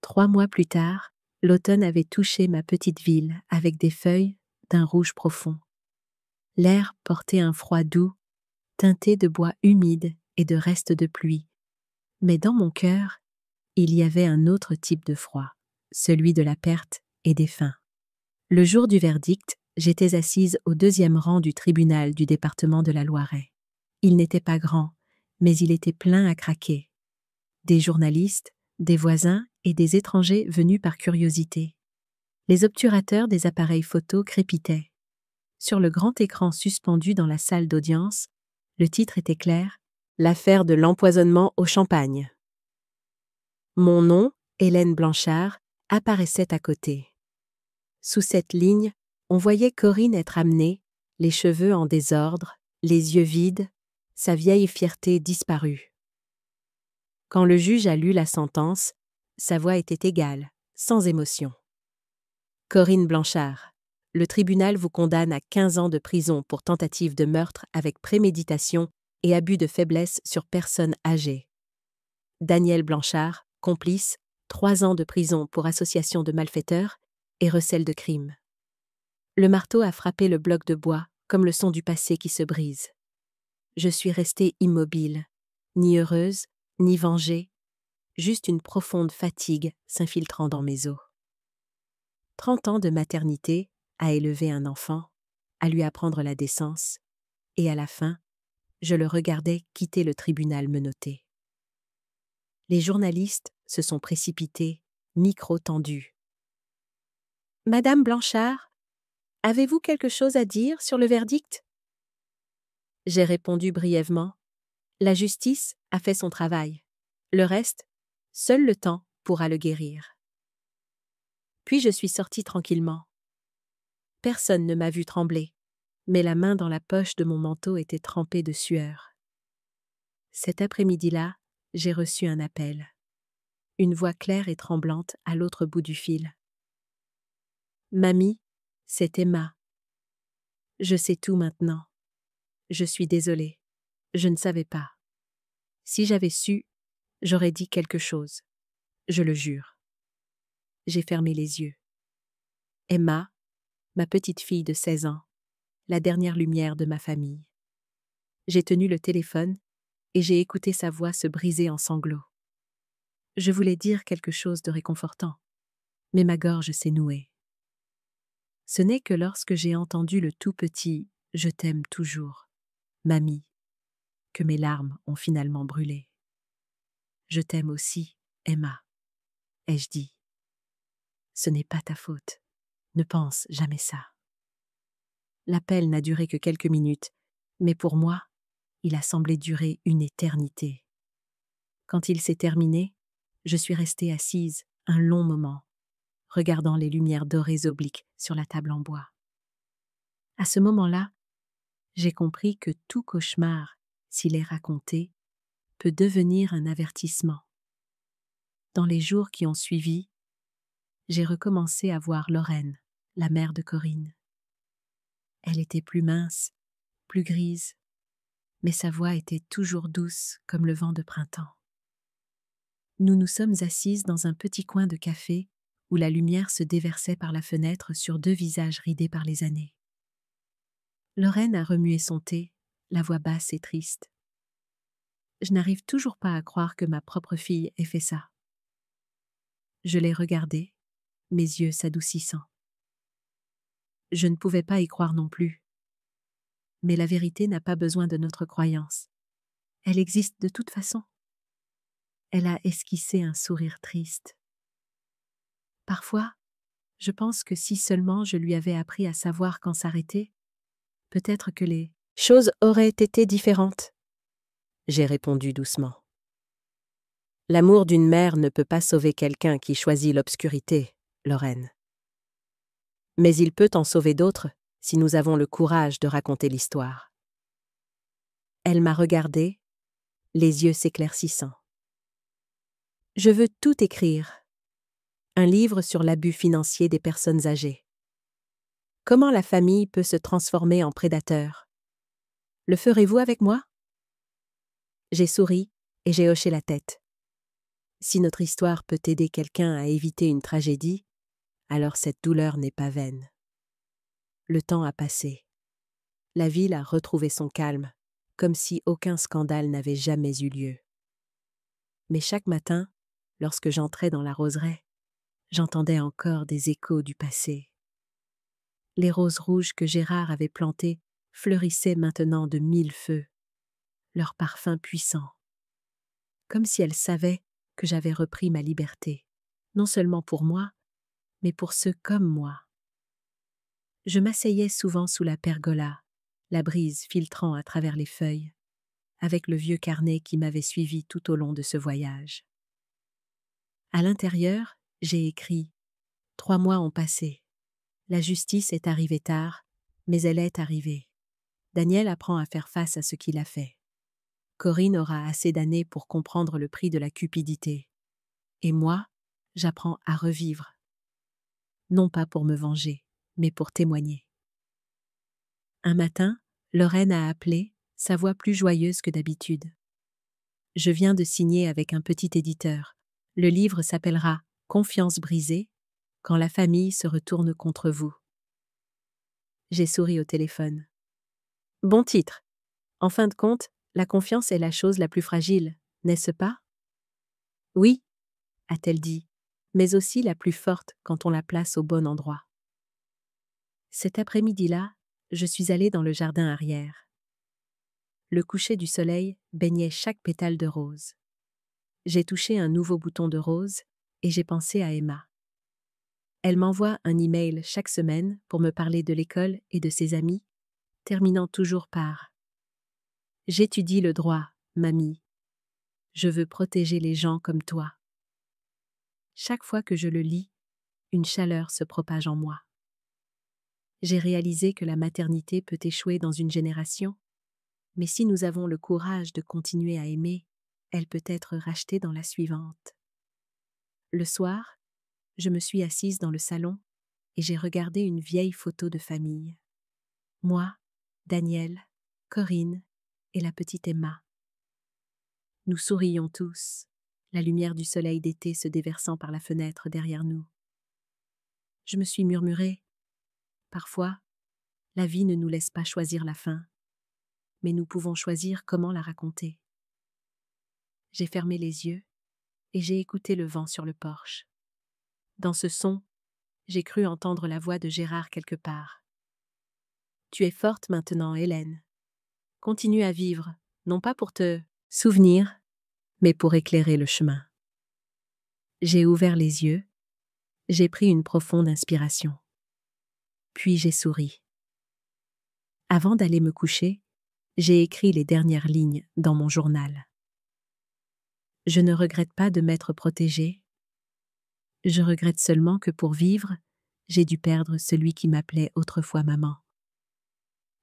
3 mois plus tard, l'automne avait touché ma petite ville avec des feuilles d'un rouge profond. L'air portait un froid doux, teinté de bois humide et de restes de pluie. Mais dans mon cœur, Il y avait un autre type de froid, celui de la perte et des fins. Le jour du verdict, j'étais assise au 2e rang du tribunal du département de la Loiret. Il n'était pas grand, mais il était plein à craquer. Des journalistes, des voisins et des étrangers venus par curiosité. Les obturateurs des appareils photo crépitaient. Sur le grand écran suspendu dans la salle d'audience, le titre était clair: L'affaire de l'empoisonnement au champagne. Mon nom, Hélène Blanchard, apparaissait à côté. Sous cette ligne, on voyait Corinne être amenée, les cheveux en désordre, les yeux vides, sa vieille fierté disparue. Quand le juge a lu la sentence, sa voix était égale, sans émotion. Corinne Blanchard, le tribunal vous condamne à 15 ans de prison pour tentative de meurtre avec préméditation et abus de faiblesse sur personne âgée. Daniel Blanchard, complice, 3 ans de prison pour association de malfaiteurs et recel de crime. Le marteau a frappé le bloc de bois, comme le son du passé qui se brise. Je suis restée immobile, ni heureuse, ni vengée, juste une profonde fatigue s'infiltrant dans mes os. 30 ans de maternité, à élever un enfant, à lui apprendre la décence, et à la fin, je le regardais quitter le tribunal menotté. Les journalistes se sont précipités, micro tendus. « Madame Blanchard, avez-vous quelque chose à dire sur le verdict ?» J'ai répondu brièvement: « La justice a fait son travail. Le reste, seul le temps pourra le guérir. » Puis je suis sortie tranquillement. Personne ne m'a vu trembler, mais la main dans la poche de mon manteau était trempée de sueur. Cet après-midi-là, j'ai reçu un appel. Une voix claire et tremblante à l'autre bout du fil. « Mamie, c'est Emma. Je sais tout maintenant. Je suis désolée. Je ne savais pas. Si j'avais su, j'aurais dit quelque chose. Je le jure. » J'ai fermé les yeux. Emma, ma petite fille de 16 ans, la dernière lumière de ma famille. J'ai tenu le téléphone et j'ai écouté sa voix se briser en sanglots. Je voulais dire quelque chose de réconfortant, mais ma gorge s'est nouée. Ce n'est que lorsque j'ai entendu le tout petit « Je t'aime toujours, mamie », que mes larmes ont finalement brûlé. « Je t'aime aussi, Emma », ai-je dit. « Ce n'est pas ta faute. Ne pense jamais ça. » L'appel n'a duré que quelques minutes, mais pour moi, il a semblé durer une éternité. Quand il s'est terminé, je suis restée assise un long moment, regardant les lumières dorées obliques sur la table en bois. À ce moment-là, j'ai compris que tout cauchemar, s'il est raconté, peut devenir un avertissement. Dans les jours qui ont suivi, j'ai recommencé à voir Lorraine, la mère de Corinne. Elle était plus mince, plus grise, mais sa voix était toujours douce comme le vent de printemps. Nous nous sommes assises dans un petit coin de café où la lumière se déversait par la fenêtre sur 2 visages ridés par les années. Lorraine a remué son thé, la voix basse et triste. Je n'arrive toujours pas à croire que ma propre fille ait fait ça. Je l'ai regardée, mes yeux s'adoucissant. Je ne pouvais pas y croire non plus. Mais la vérité n'a pas besoin de notre croyance. Elle existe de toute façon. Elle a esquissé un sourire triste. Parfois, je pense que si seulement je lui avais appris à savoir quand s'arrêter, peut-être que les choses auraient été différentes. J'ai répondu doucement. L'amour d'une mère ne peut pas sauver quelqu'un qui choisit l'obscurité, Lorraine. Mais il peut en sauver d'autres si nous avons le courage de raconter l'histoire. Elle m'a regardée, les yeux s'éclaircissant. Je veux tout écrire. Un livre sur l'abus financier des personnes âgées. Comment la famille peut se transformer en prédateur? Le ferez-vous avec moi? J'ai souri et j'ai hoché la tête. Si notre histoire peut aider quelqu'un à éviter une tragédie, alors cette douleur n'est pas vaine. Le temps a passé. La ville a retrouvé son calme, comme si aucun scandale n'avait jamais eu lieu. Mais chaque matin, lorsque j'entrais dans la roseraie, j'entendais encore des échos du passé. Les roses rouges que Gérard avait plantées fleurissaient maintenant de 1000 feux, leur parfum puissant, comme si elles savaient que j'avais repris ma liberté, non seulement pour moi, mais pour ceux comme moi. Je m'asseyais souvent sous la pergola, la brise filtrant à travers les feuilles, avec le vieux carnet qui m'avait suivi tout au long de ce voyage. À l'intérieur, j'ai écrit « 3 mois ont passé. La justice est arrivée tard, mais elle est arrivée. Daniel apprend à faire face à ce qu'il a fait. Corinne aura assez d'années pour comprendre le prix de la cupidité. Et moi, j'apprends à revivre. Non pas pour me venger, mais pour témoigner. » Un matin, Lorraine a appelé, sa voix plus joyeuse que d'habitude. « Je viens de signer avec un petit éditeur. Le livre s'appellera « Confiance brisée » quand la famille se retourne contre vous. J'ai souri au téléphone. Bon titre. En fin de compte, la confiance est la chose la plus fragile, n'est-ce pas? Oui, a-t-elle dit, mais aussi la plus forte quand on la place au bon endroit. Cet après-midi-là, je suis allée dans le jardin arrière. Le coucher du soleil baignait chaque pétale de rose. J'ai touché un nouveau bouton de rose et j'ai pensé à Emma. Elle m'envoie un email chaque semaine pour me parler de l'école et de ses amis, terminant toujours par « J'étudie le droit, mamie. Je veux protéger les gens comme toi. » Chaque fois que je le lis, une chaleur se propage en moi. J'ai réalisé que la maternité peut échouer dans une génération, mais si nous avons le courage de continuer à aimer, elle peut être rachetée dans la suivante. Le soir, je me suis assise dans le salon et j'ai regardé une vieille photo de famille. Moi, Daniel, Corinne et la petite Emma. Nous sourions tous, la lumière du soleil d'été se déversant par la fenêtre derrière nous. Je me suis murmuré, parfois, la vie ne nous laisse pas choisir la fin, mais nous pouvons choisir comment la raconter. J'ai fermé les yeux et j'ai écouté le vent sur le porche. Dans ce son, j'ai cru entendre la voix de Gérard quelque part. « Tu es forte maintenant, Hélène. Continue à vivre, non pas pour te souvenir, mais pour éclairer le chemin. » J'ai ouvert les yeux, j'ai pris une profonde inspiration. Puis j'ai souri. Avant d'aller me coucher, j'ai écrit les dernières lignes dans mon journal. Je ne regrette pas de m'être protégée. Je regrette seulement que pour vivre, j'ai dû perdre celui qui m'appelait autrefois maman.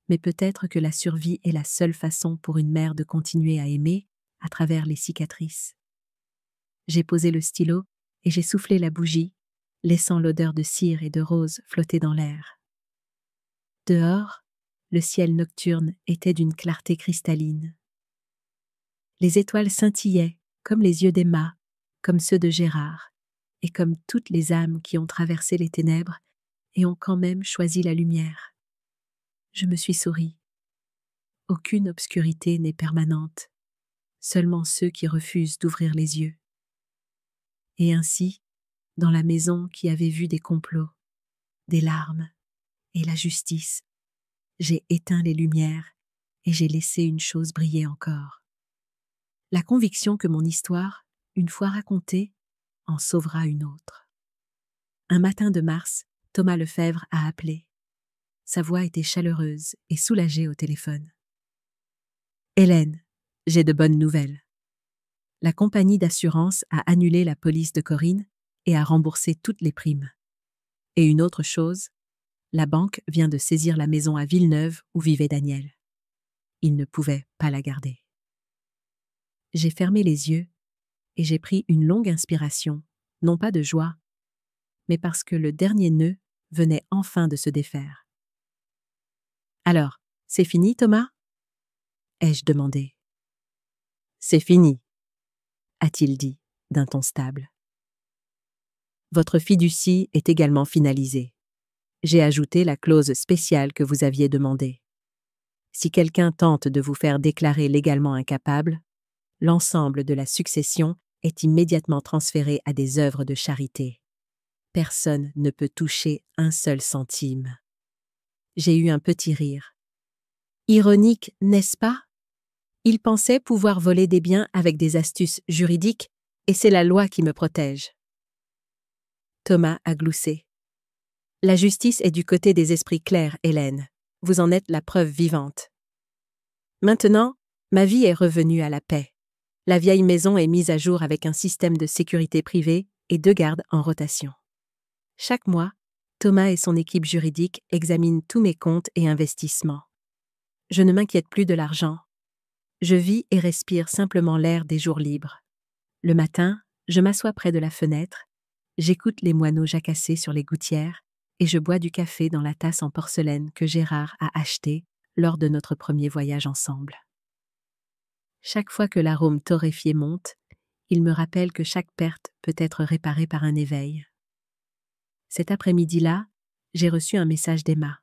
Mais peut-être que la survie est la seule façon pour une mère de continuer à aimer à travers les cicatrices. J'ai posé le stylo et j'ai soufflé la bougie, laissant l'odeur de cire et de rose flotter dans l'air. Dehors, le ciel nocturne était d'une clarté cristalline. Les étoiles scintillaient, comme les yeux d'Emma, comme ceux de Gérard, et comme toutes les âmes qui ont traversé les ténèbres et ont quand même choisi la lumière. Je me suis souri. Aucune obscurité n'est permanente, seulement ceux qui refusent d'ouvrir les yeux. Et ainsi, dans la maison qui avait vu des complots, des larmes et la justice, j'ai éteint les lumières et j'ai laissé une chose briller encore. La conviction que mon histoire, une fois racontée, en sauvera une autre. Un matin de mars, Thomas Lefebvre a appelé. Sa voix était chaleureuse et soulagée au téléphone. « Hélène, j'ai de bonnes nouvelles. La compagnie d'assurance a annulé la police de Corinne et a remboursé toutes les primes. Et une autre chose, la banque vient de saisir la maison à Villeneuve où vivait Daniel. Il ne pouvait pas la garder. » J'ai fermé les yeux et j'ai pris une longue inspiration, non pas de joie, mais parce que le dernier nœud venait enfin de se défaire. « Alors, c'est fini, Thomas ?» ai-je demandé. « C'est fini, » a-t-il dit d'un ton stable. « Votre fiducie est également finalisée. J'ai ajouté la clause spéciale que vous aviez demandée. Si quelqu'un tente de vous faire déclarer légalement incapable, l'ensemble de la succession est immédiatement transféré à des œuvres de charité. Personne ne peut toucher un seul centime. J'ai eu un petit rire. Ironique, n'est-ce pas? Il pensait pouvoir voler des biens avec des astuces juridiques, et c'est la loi qui me protège. Thomas a gloussé. La justice est du côté des esprits clairs, Hélène. Vous en êtes la preuve vivante. Maintenant, ma vie est revenue à la paix. La vieille maison est mise à jour avec un système de sécurité privée et 2 gardes en rotation. Chaque mois, Thomas et son équipe juridique examinent tous mes comptes et investissements. Je ne m'inquiète plus de l'argent. Je vis et respire simplement l'air des jours libres. Le matin, je m'assois près de la fenêtre, j'écoute les moineaux jacasser sur les gouttières et je bois du café dans la tasse en porcelaine que Gérard a achetée lors de notre premier voyage ensemble. Chaque fois que l'arôme torréfié monte, il me rappelle que chaque perte peut être réparée par un éveil. Cet après-midi-là, j'ai reçu un message d'Emma.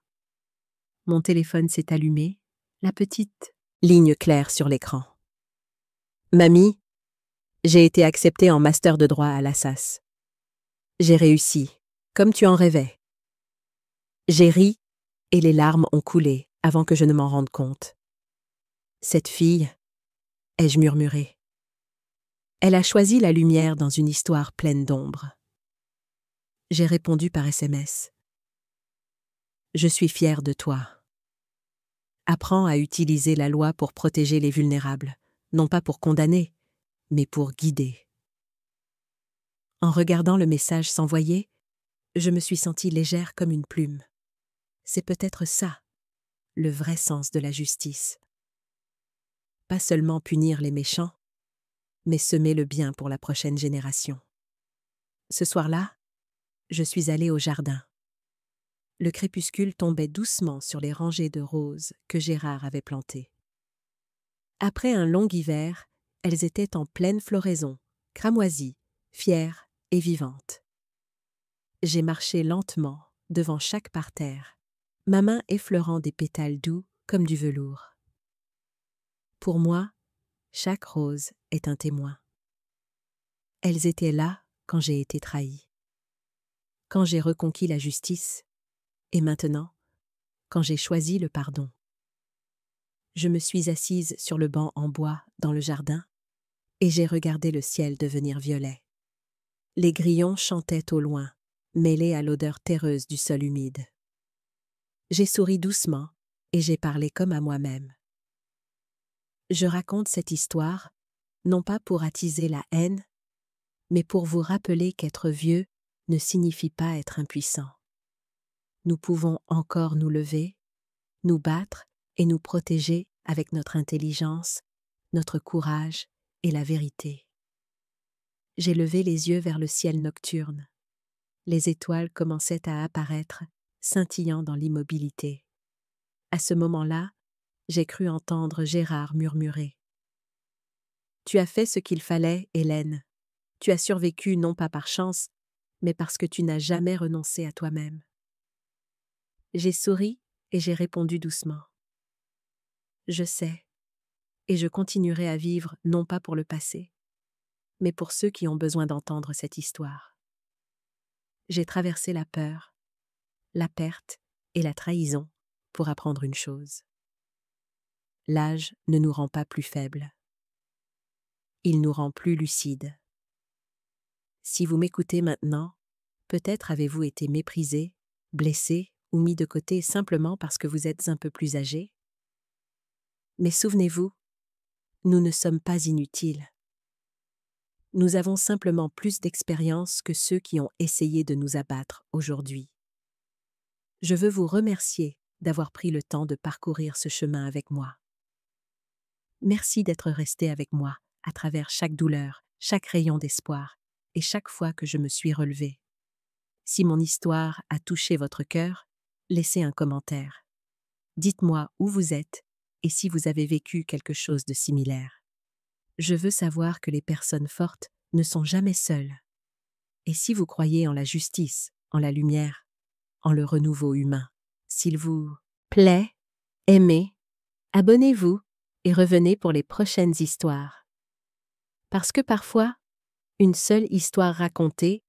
Mon téléphone s'est allumé, la petite ligne claire sur l'écran. Mamie, j'ai été acceptée en master de droit à l'Assas. J'ai réussi, comme tu en rêvais. J'ai ri et les larmes ont coulé avant que je ne m'en rende compte. Cette fille, ai-je murmuré. Elle a choisi la lumière dans une histoire pleine d'ombre. J'ai répondu par SMS. Je suis fière de toi. Apprends à utiliser la loi pour protéger les vulnérables, non pas pour condamner, mais pour guider. En regardant le message s'envoyer, je me suis sentie légère comme une plume. C'est peut-être ça, le vrai sens de la justice. Pas seulement punir les méchants, mais semer le bien pour la prochaine génération. Ce soir-là, je suis allée au jardin. Le crépuscule tombait doucement sur les rangées de roses que Gérard avait plantées. Après un long hiver, elles étaient en pleine floraison, cramoisies, fières et vivantes. J'ai marché lentement devant chaque parterre, ma main effleurant des pétales doux comme du velours. Pour moi, chaque rose est un témoin. Elles étaient là quand j'ai été trahie, quand j'ai reconquis la justice, et maintenant, quand j'ai choisi le pardon. Je me suis assise sur le banc en bois dans le jardin, et j'ai regardé le ciel devenir violet. Les grillons chantaient au loin, mêlés à l'odeur terreuse du sol humide. J'ai souri doucement, et j'ai parlé comme à moi-même. Je raconte cette histoire, non pas pour attiser la haine, mais pour vous rappeler qu'être vieux ne signifie pas être impuissant. Nous pouvons encore nous lever, nous battre et nous protéger avec notre intelligence, notre courage et la vérité. J'ai levé les yeux vers le ciel nocturne. Les étoiles commençaient à apparaître, scintillant dans l'immobilité. À ce moment-là, j'ai cru entendre Gérard murmurer. « Tu as fait ce qu'il fallait, Hélène. Tu as survécu non pas par chance, mais parce que tu n'as jamais renoncé à toi-même. » J'ai souri et j'ai répondu doucement. Je sais, et je continuerai à vivre non pas pour le passé, mais pour ceux qui ont besoin d'entendre cette histoire. J'ai traversé la peur, la perte et la trahison pour apprendre une chose. L'âge ne nous rend pas plus faibles. Il nous rend plus lucides. Si vous m'écoutez maintenant, peut-être avez-vous été méprisé, blessé ou mis de côté simplement parce que vous êtes un peu plus âgé. Mais souvenez-vous, nous ne sommes pas inutiles. Nous avons simplement plus d'expérience que ceux qui ont essayé de nous abattre aujourd'hui. Je veux vous remercier d'avoir pris le temps de parcourir ce chemin avec moi. Merci d'être resté avec moi à travers chaque douleur, chaque rayon d'espoir et chaque fois que je me suis relevée. Si mon histoire a touché votre cœur, laissez un commentaire. Dites-moi où vous êtes et si vous avez vécu quelque chose de similaire. Je veux savoir que les personnes fortes ne sont jamais seules. Et si vous croyez en la justice, en la lumière, en le renouveau humain, s'il vous plaît, aimez, abonnez-vous et revenez pour les prochaines histoires. Parce que parfois, Une seule histoire racontée,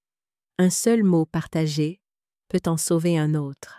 un seul mot partagé, peut en sauver un autre.